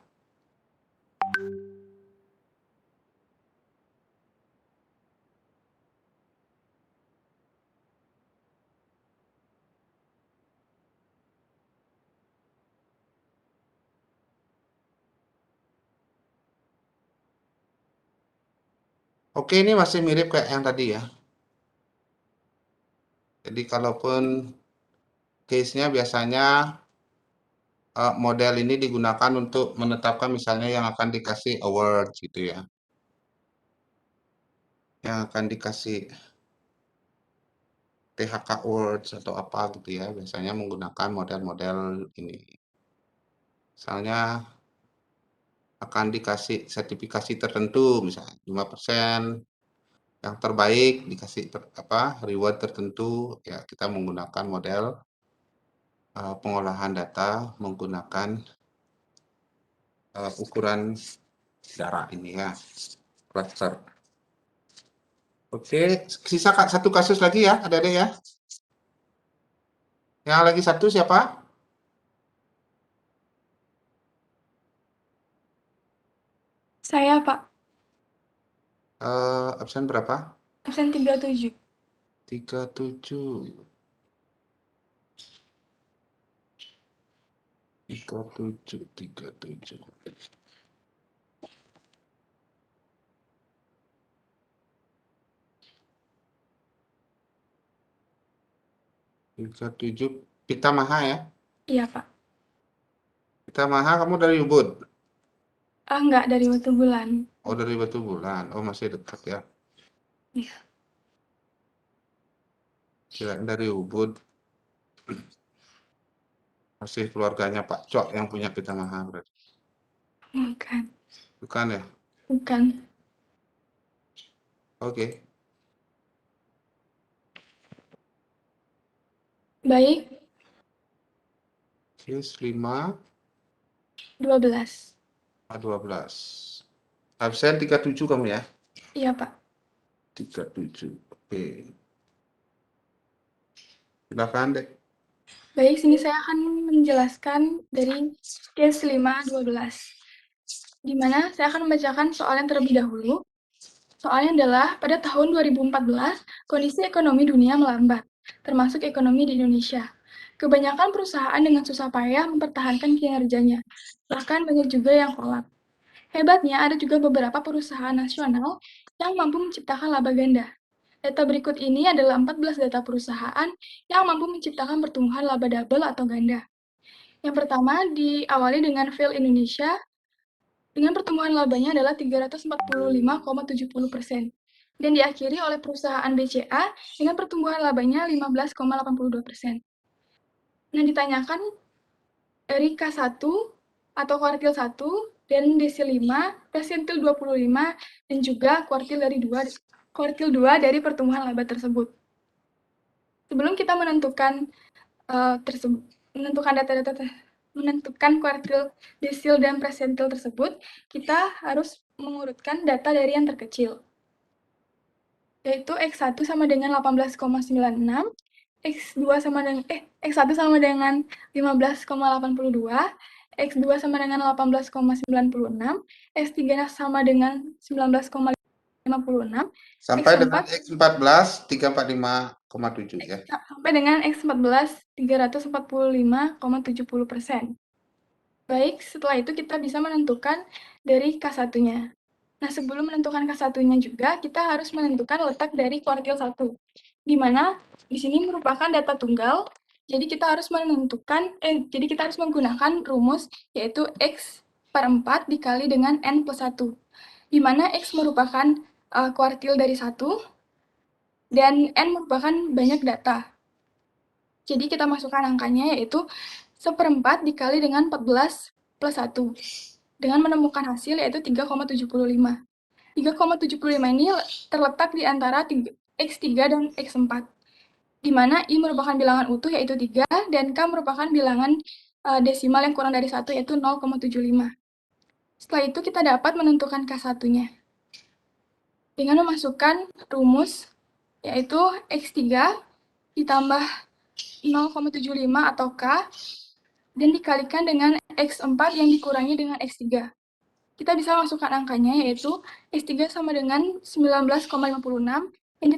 Oke, ini masih mirip kayak yang tadi ya. Jadi kalaupun case-nya biasanya model ini digunakan untuk menetapkan misalnya yang akan dikasih award gitu ya. Yang akan dikasih THK Awards atau apa gitu ya. Biasanya menggunakan model-model ini. Misalnya akan dikasih sertifikasi tertentu misalnya 5%, yang terbaik dikasih reward tertentu ya, kita menggunakan model pengolahan data menggunakan ukuran darah ini ya, cluster. Oke, sisa satu kasus lagi ya, adik-adik ya. Yang lagi satu siapa? Saya, Pak. Absen berapa? Absen 37. 37. 37. Pita Maha ya? Iya, Pak. Pita Maha, kamu dari Ubud? Enggak, dari Batu Bulan. Oh, dari Batu Bulan. Oh, masih dekat ya. Iya. Kirain dari Ubud. Masih keluarganya Pak Cok yang punya Pita Maha berarti. Bukan. Bukan ya? Bukan. Oke. Baik, Case 5, 12. 12. Absen 37 kamu ya? Iya, Pak. 37. Oke. Silakan, Dek. Baik, sini saya akan menjelaskan dari case 5, 12. Di mana saya akan membacakan soal yang terlebih dahulu. Soalnya adalah pada tahun 2014, kondisi ekonomi dunia melambat, termasuk ekonomi di Indonesia. Kebanyakan perusahaan dengan susah payah mempertahankan kinerjanya, bahkan banyak juga yang kolap. Hebatnya, ada juga beberapa perusahaan nasional yang mampu menciptakan laba ganda. Data berikut ini adalah 14 data perusahaan yang mampu menciptakan pertumbuhan laba double atau ganda. Yang pertama, diawali dengan Phil Indonesia, dengan pertumbuhan labanya adalah 345,70%, dan diakhiri oleh perusahaan BCA dengan pertumbuhan labanya 15,82%. Nah, ditanyakan dari K1 atau kuartil 1 dan desil 5, persentil 25, dan juga kuartil 2 dari pertumbuhan laba tersebut. Sebelum kita menentukan menentukan kuartil, desil, dan persentil tersebut, kita harus mengurutkan data dari yang terkecil, yaitu X1 sama dengan 18,96, X1 sama dengan 15,82, X2 sama dengan 18,96, X3 sama dengan 19,56, Sampai X4 dengan X14 345,7 ya. sampai dengan X14 345,70%. Baik, setelah itu kita bisa menentukan dari K1-nya. Nah, sebelum menentukan K1-nya juga, kita harus menentukan letak dari kuartil 1, di mana di sini merupakan data tunggal, jadi kita harus menggunakan rumus, yaitu X/4 dikali dengan N+1, di mana X merupakan kuartil dari 1, dan N merupakan banyak data. Jadi kita masukkan angkanya, yaitu 1/4 dikali dengan 14 plus 1, dengan menemukan hasil yaitu 3,75. 3,75 ini terletak di antara X3 dan X4, di mana I merupakan bilangan utuh yaitu 3, dan K merupakan bilangan desimal yang kurang dari 1 yaitu 0,75. Setelah itu kita dapat menentukan K1-nya dengan memasukkan rumus yaitu X3 ditambah 0,75 atau K, dan dikalikan dengan X4 yang dikurangi dengan X3. Kita bisa masukkan angkanya, yaitu X3 sama dengan 19,56 yang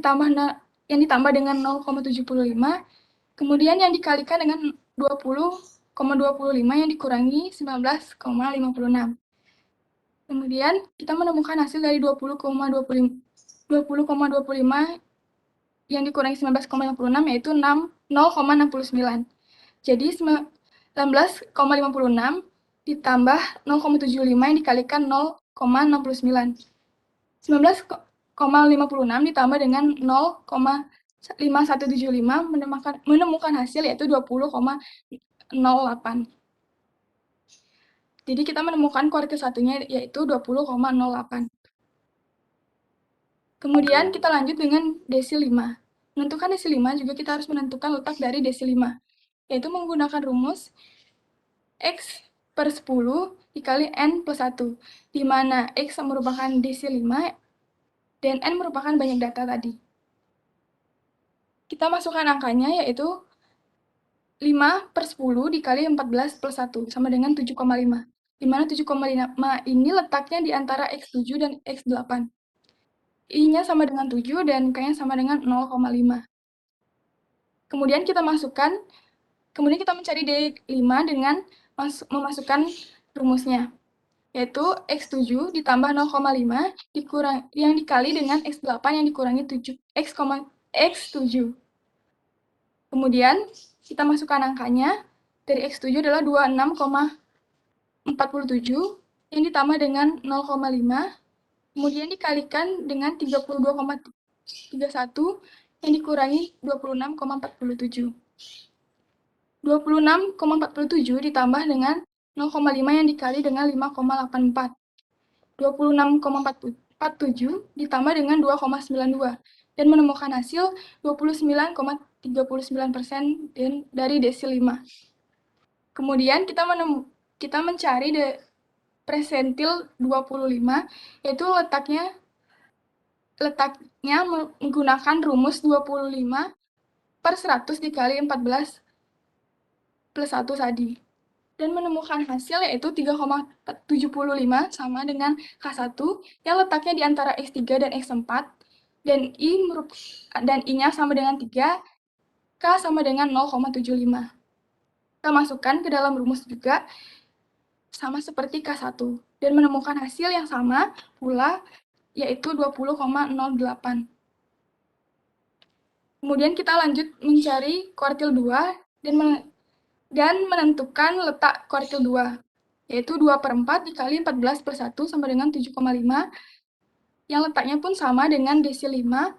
ditambah dengan 0,75, kemudian yang dikalikan dengan 20,25 yang dikurangi 19,56. Kemudian kita menemukan hasil dari 20,25 20,25 yang dikurangi 19,56 yaitu 0,69. Jadi 19,56 ditambah 0,75 yang dikalikan 0,69. 19,56 ditambah dengan 0,5175 menemukan hasil yaitu 20,08. Jadi kita menemukan kuartil satunya yaitu 20,08. Kemudian kita lanjut dengan desil 5. Menentukan desil 5 juga kita harus menentukan letak dari desil 5, yaitu menggunakan rumus X per 10 dikali N plus 1, di mana X merupakan desil 5 dan N merupakan banyak data tadi. Kita masukkan angkanya yaitu 5 per 10 dikali 14 plus 1 sama dengan 7,5. Di mana 7,5 ini letaknya di antara X7 dan X8. I-nya sama dengan 7 dan K-nya sama dengan 0,5. Kemudian kita mencari D5 dengan memasukkan rumusnya, yaitu X7 ditambah 0,5 yang dikali dengan X8 yang dikurangi X7. Kemudian kita masukkan angkanya, dari X7 adalah 26,47 yang ditambah dengan 0,5, kemudian dikalikan dengan 32,31 yang dikurangi 26,47. 26,47 ditambah dengan 0,5 yang dikali dengan 5,84. 26,47 ditambah dengan 2,92 dan menemukan hasil 29,39% dari desil 5. Kemudian kita mencari presentil 25, yaitu letaknya menggunakan rumus 25 per 100 dikali 14 plus 1 tadi. Dan menemukan hasil yaitu 3,75 sama dengan K1 yang letaknya di antara X3 dan X4, dan I-nya sama dengan 3, K sama dengan 0,75. Kita masukkan ke dalam rumus juga, sama seperti K1, dan menemukan hasil yang sama pula, yaitu 20,08. Kemudian kita lanjut mencari kuartil 2 dan menentukan letak kuartil 2, yaitu 2/4 dikali 14 per 1 sama dengan 7,5, yang letaknya pun sama dengan desil 5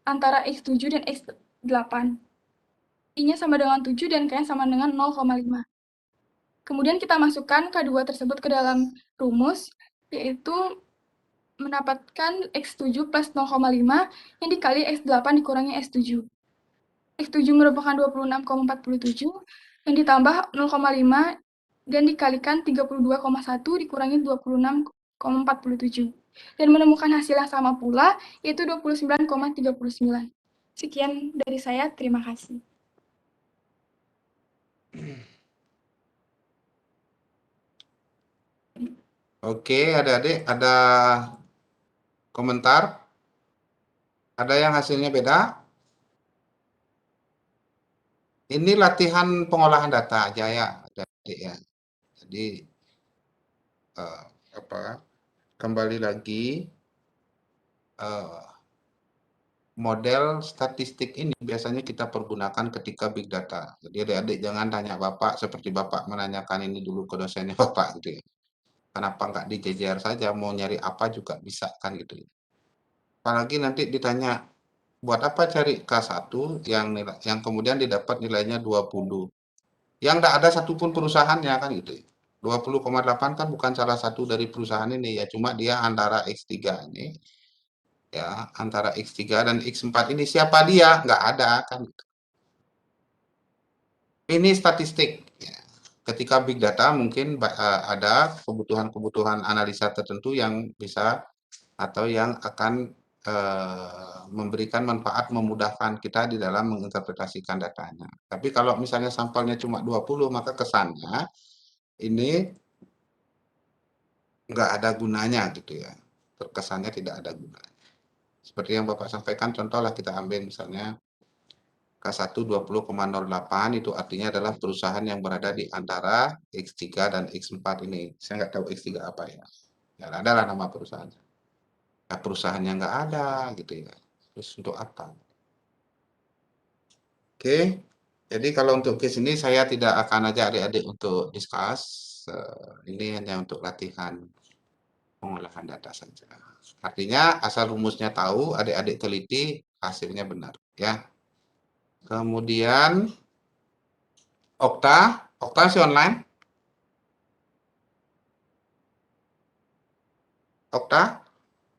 antara X7 dan X8. I-nya sama dengan 7 dan K-nya sama dengan 0,5. Kemudian kita masukkan K2 tersebut ke dalam rumus, yaitu mendapatkan X7 plus 0,5 yang dikali X8 dikurangi X7. X7 merupakan 26,47 yang ditambah 0,5 dan dikalikan 32,1 dikurangi 26,47. Dan menemukan hasil yang sama pula, yaitu 29,39. Sekian dari saya, terima kasih. Oke, adik-adik, ada komentar? Ada yang hasilnya beda? Ini latihan pengolahan data aja ya, adik-adik ya. Jadi kembali lagi, model statistik ini biasanya kita pergunakan ketika big data. Jadi adik-adik jangan tanya Bapak seperti Bapak menanyakan ini dulu ke dosennya Bapak gitu ya. Kenapa nggak di JJR saja, mau nyari apa juga bisa kan gitu. Apalagi nanti ditanya, buat apa cari K1 yang kemudian didapat nilainya 20. Yang nggak ada satupun perusahaannya kan gitu. 20,8 kan bukan salah satu dari perusahaan ini ya, cuma dia antara X3 ini. Ya, antara X3 dan X4 ini siapa dia? Nggak ada kan gitu. Ini statistik. Ya. Ketika big data mungkin ada kebutuhan-kebutuhan analisa tertentu yang bisa atau yang akan memberikan manfaat, memudahkan kita di dalam menginterpretasikan datanya. Tapi kalau misalnya sampelnya cuma 20, maka kesannya ini nggak ada gunanya gitu ya. Terkesannya tidak ada gunanya. Seperti yang Bapak sampaikan, contohlah kita ambil misalnya K1 20,08 itu artinya adalah perusahaan yang berada di antara X3 dan X4 ini. Saya nggak tahu X3 apa ya. Ya adalah nama perusahaan. Ya, perusahaannya nggak ada gitu ya. Terus untuk apa? Oke, jadi kalau untuk case ini saya tidak akan ajak adik-adik untuk discuss. Ini hanya untuk latihan pengolahan data saja. Artinya asal rumusnya tahu, adik-adik teliti, hasilnya benar ya. Kemudian Okta masih online? Okta?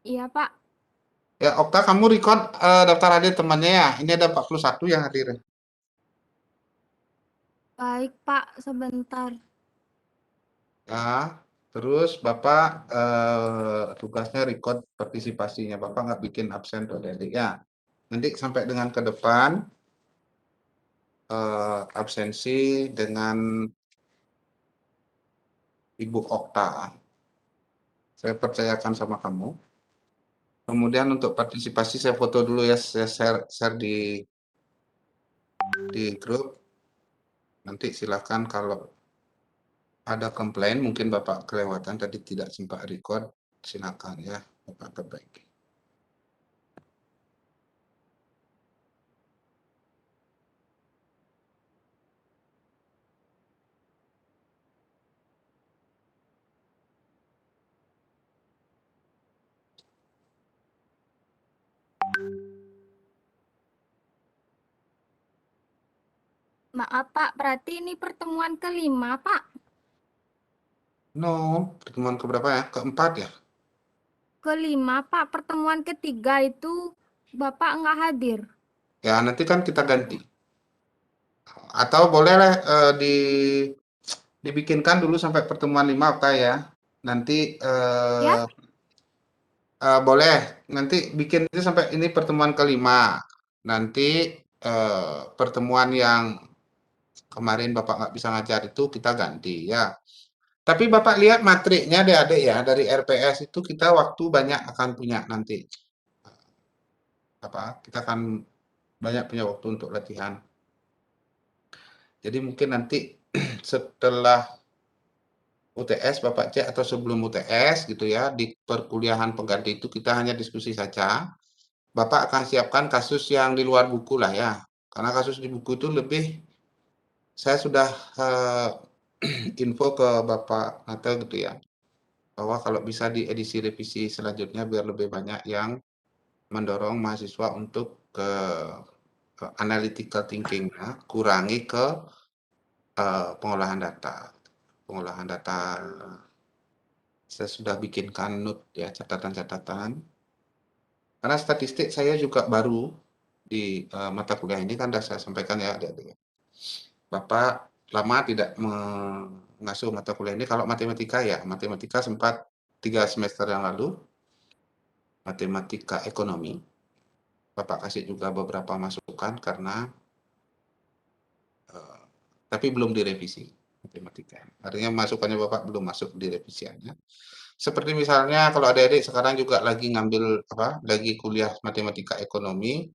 Iya, Pak. Ya, Okta kamu record daftar hadir temannya ya. Ini ada 41 yang hadir. Baik, Pak. Sebentar. Ya, terus Bapak tugasnya record partisipasinya. Bapak nggak bikin absen tuh adik ya. Nanti sampai dengan ke depan absensi dengan Ibu Okta. Saya percayakan sama kamu. Kemudian untuk partisipasi saya foto dulu ya, saya share di grup. Nanti silakan kalau ada komplain, mungkin Bapak kelewatan tadi tidak sempat record, silakan ya Bapak perbaiki. Maaf, Pak. Berarti ini pertemuan kelima, Pak. No, pertemuan keberapa ya? Keempat ya? Kelima, Pak. Pertemuan ketiga itu Bapak nggak hadir. Ya, nanti kan kita ganti. Atau boleh dibikinkan dulu sampai pertemuan 5, Okta ya. Nanti Ya? boleh, nanti bikin itu sampai ini pertemuan kelima. Nanti pertemuan yang kemarin Bapak nggak bisa ngajar itu kita ganti ya. Tapi Bapak lihat matriknya adik-adik ya, dari RPS itu kita waktu banyak akan punya nanti. Kita akan banyak punya waktu untuk latihan. Jadi mungkin nanti setelah UTS Bapak cek atau sebelum UTS gitu ya, di perkuliahan pengganti itu kita hanya diskusi saja. Bapak akan siapkan kasus yang di luar buku lah ya. Karena kasus di buku itu lebih, saya sudah info ke Bapak Natal gitu ya, bahwa kalau bisa di edisi revisi selanjutnya biar lebih banyak yang mendorong mahasiswa untuk ke analytical thinking ya, kurangi ke pengolahan data. Pengolahan data saya sudah bikinkan note ya, catatan-catatan. Karena statistik saya juga baru di mata kuliah ini kan sudah saya sampaikan ya adik-adik. Bapak lama tidak mengasuh mata kuliah ini. Kalau matematika ya, matematika sempat 3 semester yang lalu. Matematika ekonomi. Bapak kasih juga beberapa masukan karena tapi belum direvisi matematika. Artinya masukannya Bapak belum masuk di revisiannya. Seperti misalnya kalau adik-adik sekarang juga lagi ngambil lagi kuliah matematika ekonomi,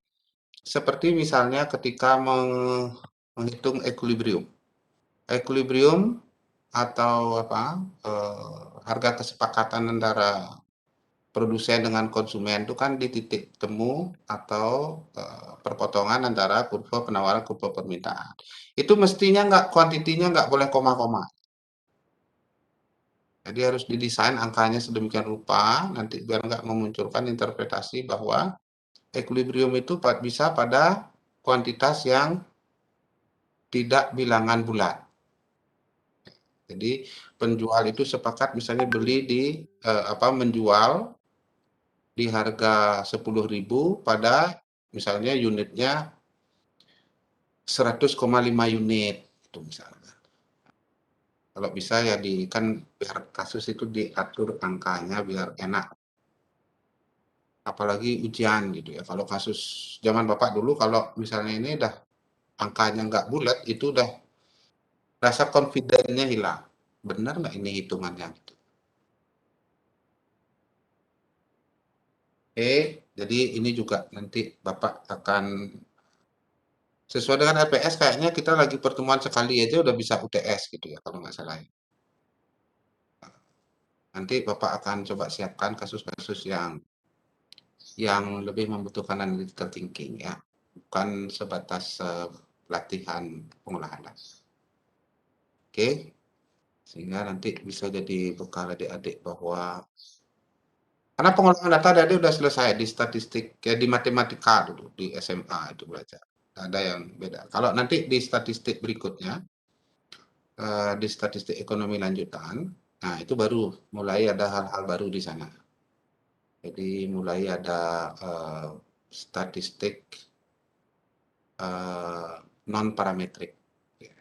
seperti misalnya ketika menghitung equilibrium. Equilibrium atau harga kesepakatan antara produsen dengan konsumen itu kan di titik temu atau perpotongan antara kurva penawaran kurva permintaan. Itu mestinya kuantitinya nggak boleh koma-koma. Jadi harus didesain angkanya sedemikian rupa nanti biar nggak memunculkan interpretasi bahwa equilibrium itu bisa pada kuantitas yang tidak bilangan bulat. Jadi penjual itu sepakat misalnya beli di menjual di harga 10.000 pada misalnya unitnya 100,5 unit itu misalnya. Kalau bisa ya kan biar kasus itu diatur angkanya biar enak. Apalagi ujian gitu ya. Kalau kasus zaman Bapak dulu kalau misalnya ini udah angkanya nggak bulat itu udah rasa confidence-nya hilang. Benar nggak ini hitungannya? Jadi ini juga nanti Bapak akan sesuai dengan LPS kayaknya kita lagi pertemuan sekali aja udah bisa UTS gitu ya kalau nggak salah. Nanti Bapak akan coba siapkan kasus-kasus yang yang lebih membutuhkan analytical thinking ya, bukan sebatas pelatihan pengolahan data. Oke, sehingga nanti bisa jadi bekal adik-adik bahwa karena pengolahan data adik-adik udah selesai di statistik kayak di matematika dulu di SMA itu belajar. Ada yang beda. Kalau nanti di statistik berikutnya di statistik ekonomi lanjutan, nah itu baru mulai ada hal-hal baru di sana. Jadi mulai ada statistik non parametrik,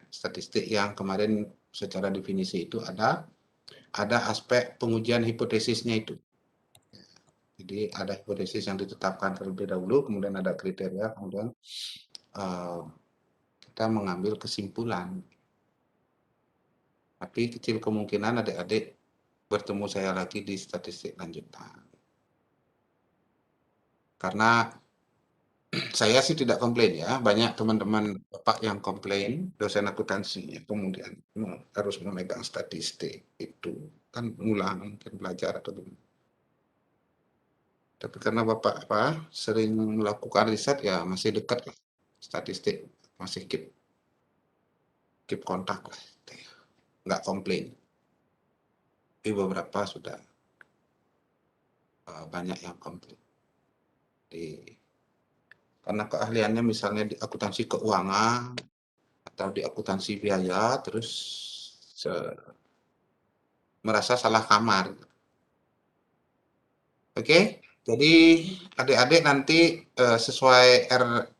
statistik yang kemarin secara definisi itu ada aspek pengujian hipotesisnya itu. Jadi ada hipotesis yang ditetapkan terlebih dahulu, kemudian ada kriteria, kemudian kita mengambil kesimpulan. Tapi kecil kemungkinan adik-adik bertemu saya lagi di statistik lanjutan. Karena saya sih tidak komplain ya, banyak teman-teman Bapak yang komplain, dosen akuntansinya kemudian harus memegang statistik itu, kan ngulang mungkin belajar atau gimana. Tapi karena Bapak sering melakukan riset ya masih dekat lah, statistik masih keep kontak lah, nggak komplain. Tapi beberapa sudah banyak yang komplain. Karena keahliannya misalnya di akuntansi keuangan atau di akuntansi biaya, terus merasa salah kamar. Oke, jadi adik-adik nanti sesuai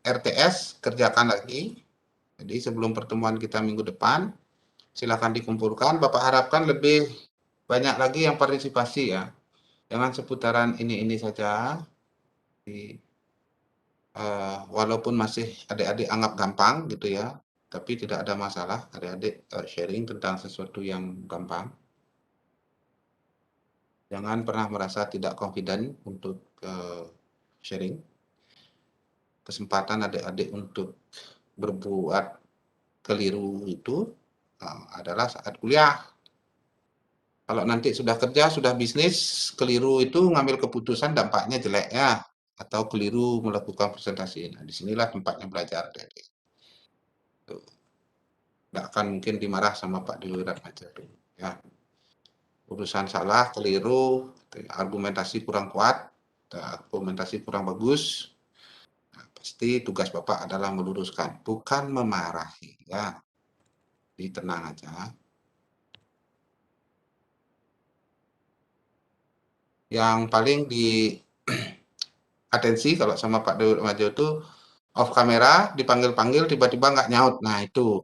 RTS kerjakan lagi. Jadi sebelum pertemuan kita minggu depan, silakan dikumpulkan. Bapak harapkan lebih banyak lagi yang partisipasi ya. Jangan seputaran ini saja. Walaupun masih adik-adik anggap gampang gitu ya, tapi tidak ada masalah adik-adik sharing tentang sesuatu yang gampang. Jangan pernah merasa tidak confident untuk sharing. Kesempatan adik-adik untuk berbuat keliru itu adalah saat kuliah. Kalau nanti sudah kerja, sudah bisnis, keliru itu ngambil keputusan dampaknya jelek ya. Atau keliru melakukan presentasi. Nah, disinilah tempatnya belajar. Nggak akan mungkin dimarah sama Pak Direktur aja tuh. Ya. Urusan salah, keliru, argumentasi kurang kuat, argumentasi kurang bagus, nah, pasti tugas Bapak adalah meluruskan, bukan memarahi. Ya, jadi tenang aja. Yang paling di atensi kalau sama Pak Dewi Majo itu off kamera, dipanggil-panggil tiba-tiba nggak nyaut. Nah itu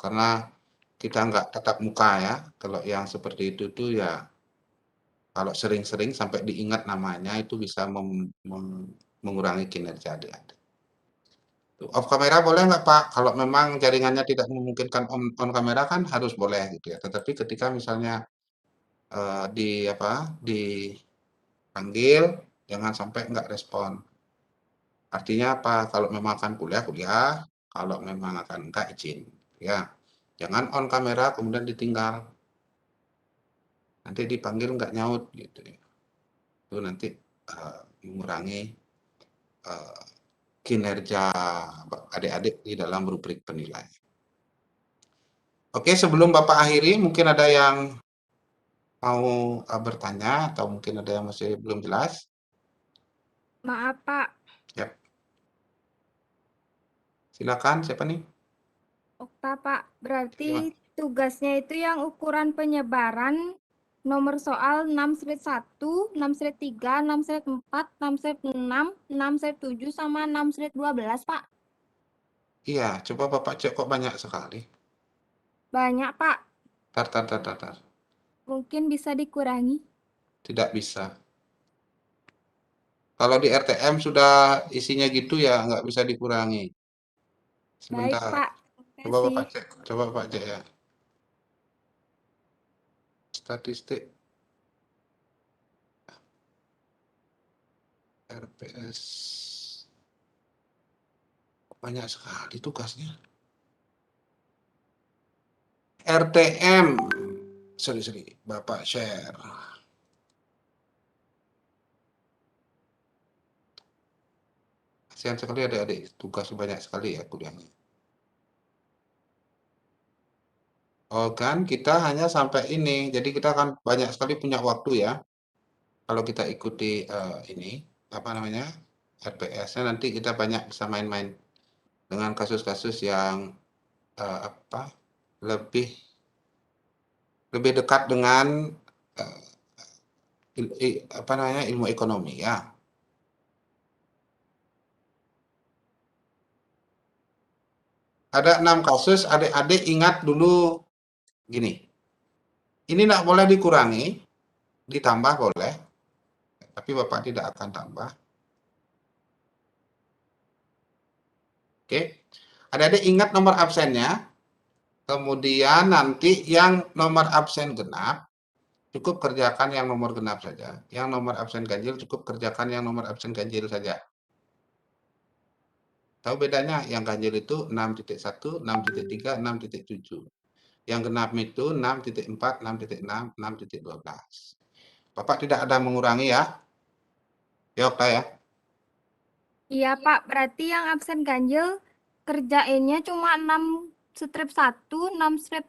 karena kita nggak tatap muka ya. Kalau yang seperti itu tuh ya kalau sering-sering sampai diingat namanya itu bisa mengurangi kinerja adik-adik. Off kamera boleh nggak Pak? Kalau memang jaringannya tidak memungkinkan on kamera kan harus boleh gitu ya. Tetapi ketika misalnya dipanggil jangan sampai nggak respon. Artinya apa? Kalau memang akan kuliah, kalau memang akan enggak izin. Ya, jangan on kamera kemudian ditinggal. Nanti dipanggil nggak nyaut gitu. Itu nanti mengurangi kinerja adik-adik di dalam rubrik penilaian. Oke, sebelum Bapak akhiri, mungkin ada yang mau bertanya atau mungkin ada yang masih belum jelas? Maaf, Pak. Ya. Silakan, siapa nih? Okta, Pak. Berarti tugasnya itu yang ukuran penyebaran nomor soal 6/1, 6/3, 6/4, 6/6, 6/7, sama 6/12, Pak. Iya, coba Bapak cek kok banyak sekali. Banyak, Pak. Tar. Mungkin bisa dikurangi. Tidak bisa. Kalau di RTM sudah isinya gitu ya nggak bisa dikurangi. Sebentar. Baik, Pak. Coba Bapak cek ya. Statistik RPS. Banyak sekali tugasnya. RTM. Sorry. Bapak share. Kasihan sekali adik-adik, tugas banyak sekali ya kuliahnya. Oh kan, kita hanya sampai ini, jadi kita akan banyak sekali punya waktu ya. Kalau kita ikuti ini, apa namanya, RPS-nya nanti kita banyak bisa main-main dengan kasus-kasus yang apa, lebih dekat dengan apa namanya, ilmu ekonomi ya. Ada 6 kasus, adik-adik ingat dulu gini. Ini tidak boleh dikurangi, ditambah boleh, tapi Bapak tidak akan tambah. Oke, adik-adik ingat nomor absennya, kemudian nanti yang nomor absen genap, cukup kerjakan yang nomor genap saja. Yang nomor absen ganjil cukup kerjakan yang nomor absen ganjil saja. Tahu bedanya? Yang ganjil itu 6.1, 6.3, 6.7. Yang genap itu 6.4, 6.6, 6.12. Bapak tidak ada mengurangi ya? Ya, Okta ya? Iya, Pak. Berarti yang absen ganjil kerjainnya cuma 6 strip 1, 6 strip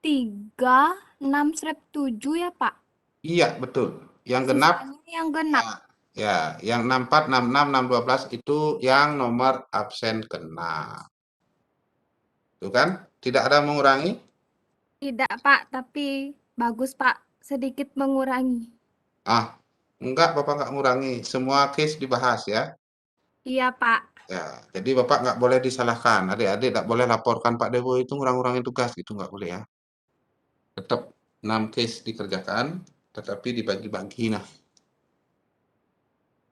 3, 6 strip 7 ya, Pak? Iya, betul. Yang genap, Sisanya yang genap. ya, yang 64, 66, 612 itu yang nomor absen genap. Tuh kan? Tidak ada mengurangi? Tidak, Pak. Tapi bagus, Pak. Sedikit mengurangi. Enggak, Bapak enggak mengurangi. Semua case dibahas ya. Iya, Pak. Ya, jadi Bapak nggak boleh disalahkan. Adik-adik nggak boleh laporkan Pak Dewo itu ngurang-ngurangin tugas gitu, nggak boleh ya. Tetap 6 case dikerjakan, tetapi dibagi-bagi. Nah,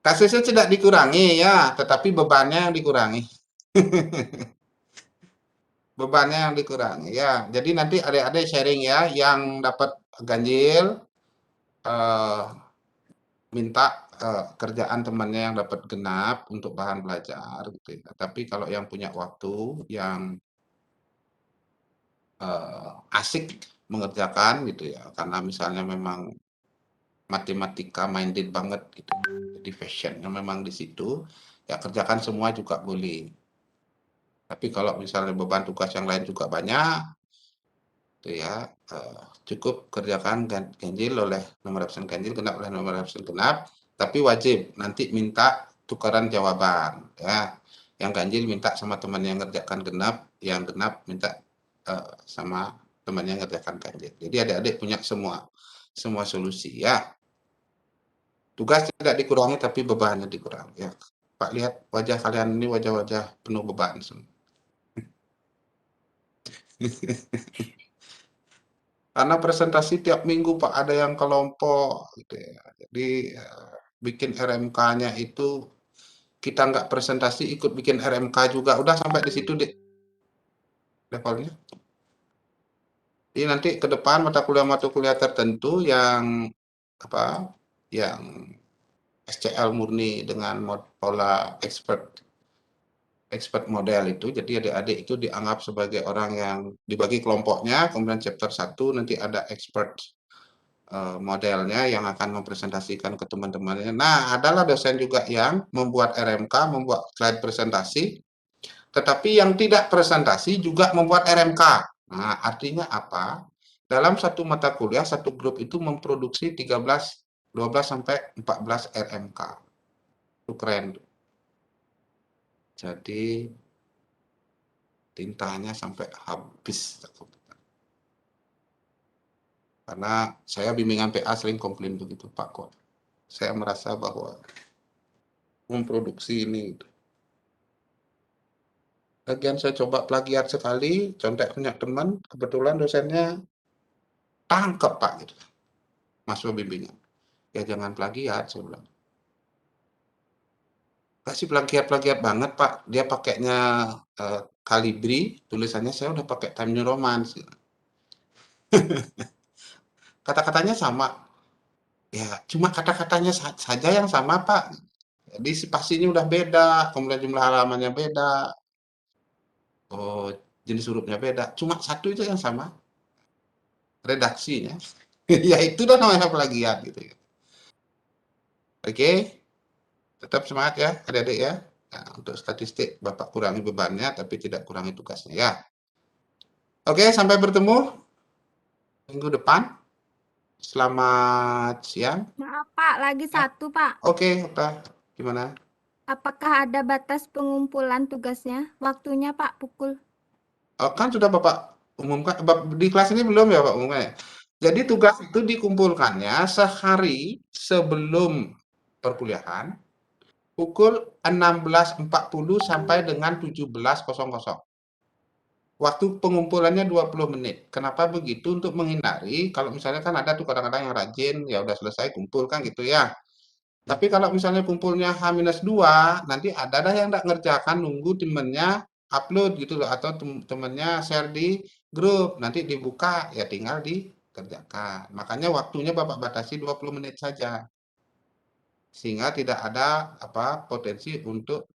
kasusnya tidak dikurangi ya, tetapi bebannya yang dikurangi. Bebannya yang dikurangi ya. Jadi nanti adik-adik sharing ya, yang dapat ganjil minta kerjaan temannya yang dapat genap untuk bahan belajar gitu ya. Tapi kalau yang punya waktu yang asik mengerjakan gitu ya, karena misalnya memang matematika minded banget gitu, jadi passionnya memang di situ, ya kerjakan semua juga boleh. Tapi kalau misalnya beban tugas yang lain juga banyak, itu ya cukup kerjakan ganjil oleh nomor absen ganjil, genap oleh nomor absen genap, tapi wajib nanti minta tukaran jawaban ya. Yang ganjil minta sama teman yang ngerjakan genap, yang genap minta sama teman yang ngerjakan ganjil. Jadi adik-adik punya semua solusi ya. Tugas tidak dikurangi tapi bebannya dikurangi ya. Pak lihat wajah kalian ini wajah-wajah penuh beban semua. Karena presentasi tiap minggu Pak ada yang kelompok gitu ya. Jadi bikin RMK-nya itu kita nggak presentasi ikut bikin RMK juga. Udah sampai di situ deh levelnya. Jadi nanti ke depan mata kuliah tertentu yang apa? Yang SCL murni dengan pola expert model itu, jadi adik-adik itu dianggap sebagai orang yang dibagi kelompoknya, kemudian chapter 1 nanti ada expert modelnya yang akan mempresentasikan ke teman-temannya. Nah, adalah dosen juga yang membuat RMK, membuat slide presentasi, tetapi yang tidak presentasi juga membuat RMK. Nah, artinya apa? Dalam satu mata kuliah, satu grup itu memproduksi 12 sampai 14 RMK. Itu keren. Jadi tintanya sampai habis. Karena saya bimbingan PA sering komplain begitu, Pak kok. Saya merasa bahwa memproduksi ini. Lagian saya coba plagiat sekali, contek punya teman, kebetulan dosennya tangkep Pak gitu. Masuk bimbingan. Ya jangan plagiat, saya bilang. Kasih plagiat banget Pak, dia pakainya Calibri, tulisannya saya udah pakai Time New Roman. Kata-katanya sama. Ya, cuma kata-katanya saja yang sama Pak. Jadi spasinya udah beda, kemudian jumlah halamannya beda. Oh, jenis hurufnya beda. Cuma satu itu yang sama. Redaksinya. Ya itu dah namanya plagiat gitu. Oke. Tetap semangat ya adik-adik ya. Nah, untuk statistik Bapak kurangi bebannya, tapi tidak kurangi tugasnya ya. Oke, sampai bertemu minggu depan. Selamat siang. Maaf Pak, lagi satu Pak. Oke, Okta, gimana? Apakah ada batas pengumpulan tugasnya? Waktunya Pak pukul. Oh, kan sudah Bapak umumkan di kelas ini belum ya Pak umumkan ya? Jadi tugas itu dikumpulkannya sehari sebelum perkuliahan pukul 16.40 sampai dengan 17.00. Waktu pengumpulannya 20 menit. Kenapa begitu? Untuk menghindari kalau misalnya kan ada tuh kadang-kadang yang rajin, ya udah selesai kumpul kan gitu ya. Tapi kalau misalnya kumpulnya H-2, nanti ada dah yang nggak ngerjakan, nunggu temennya upload gitu loh, atau temennya share di grup, nanti dibuka, ya tinggal dikerjakan. Makanya waktunya Bapak batasi 20 menit saja. Sehingga tidak ada potensi untuk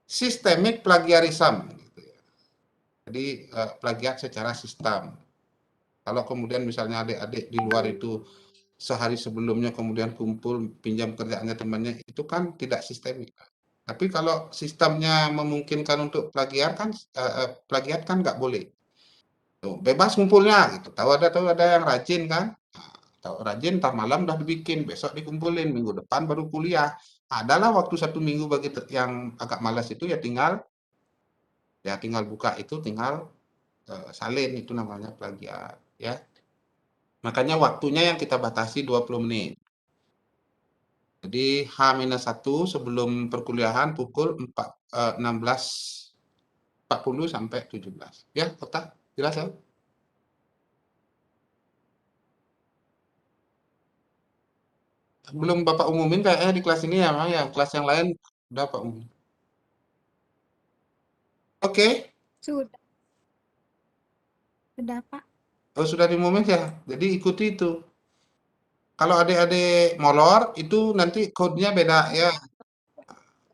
systemic plagiarism. Gitu ya. Jadi plagiat secara sistem. Kalau kemudian misalnya adik-adik di luar itu sehari sebelumnya kemudian kumpul pinjam kerjaannya temannya, itu kan tidak sistemik. Tapi kalau sistemnya memungkinkan untuk plagiat kan nggak boleh. Tuh, bebas ngumpulnya gitu. Tahu ada yang rajin kan? Nah, tahu rajin, ntar malam udah dibikin, besok dikumpulin, minggu depan baru kuliah. Adalah waktu 1 minggu bagi yang agak malas itu ya tinggal buka itu, tinggal salin, itu namanya plagiat ya. Makanya waktunya yang kita batasi 20 menit. Jadi H-1 sebelum perkuliahan pukul 16.40 sampai 17. Ya, Okta, jelas ya? Belum Bapak umumin kayaknya di kelas ini ya, Mang, ya. Kelas yang lain udah Pak umumin. Oke. Sudah. Sudah Pak. Oh, sudah diumumin ya. Jadi ikuti itu. Kalau adik-adik molor itu nanti kodenya beda ya.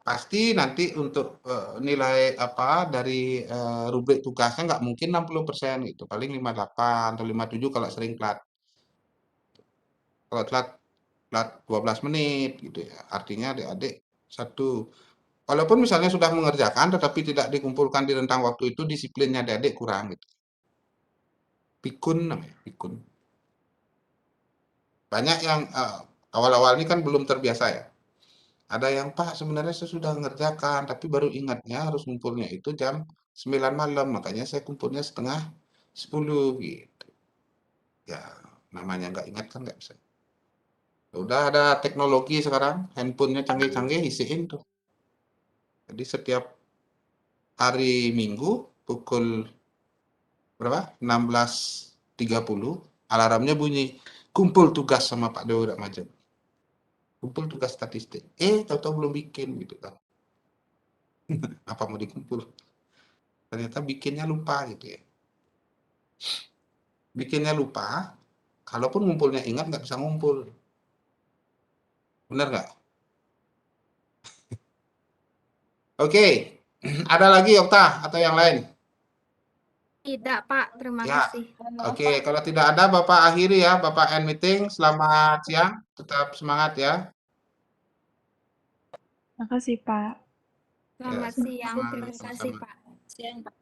Pasti nanti untuk nilai dari rubrik tugasnya nggak mungkin 60% gitu, paling 58 atau 57 kalau sering telat. Kalau telat 12 menit gitu ya. Artinya adik-adik satu. Walaupun misalnya sudah mengerjakan tetapi tidak dikumpulkan di rentang waktu itu, disiplinnya adik-adik kurang gitu. Pikun namanya, pikun. Banyak yang awal-awal ini kan belum terbiasa ya. Ada yang Pak sebenarnya saya sudah mengerjakan tapi baru ingatnya harus kumpulnya itu jam 9 malam, makanya saya kumpulnya 9:30 gitu. Ya namanya nggak ingat kan nggak bisa. Udah ada teknologi sekarang, handphonenya canggih-canggih, isiin tuh. Jadi setiap hari Minggu pukul berapa? 16.30 alarmnya bunyi, kumpul tugas sama Pak Dewo Majen. Kumpul tugas statistik. Tahu-tahu belum bikin gitu kan. Apa mau dikumpul? Ternyata bikinnya lupa gitu ya. Bikinnya lupa, kalaupun ngumpulnya ingat nggak bisa ngumpul. Benar nggak? Oke, ada lagi Okta atau yang lain? Tidak Pak, terima Ya. kasih. Oke, kalau tidak ada Bapak akhiri ya, Bapak end meeting. Selamat siang, tetap semangat ya. Makasih, Pak. Selamat siang, terima kasih sama-sama. Pak. Siang Pak.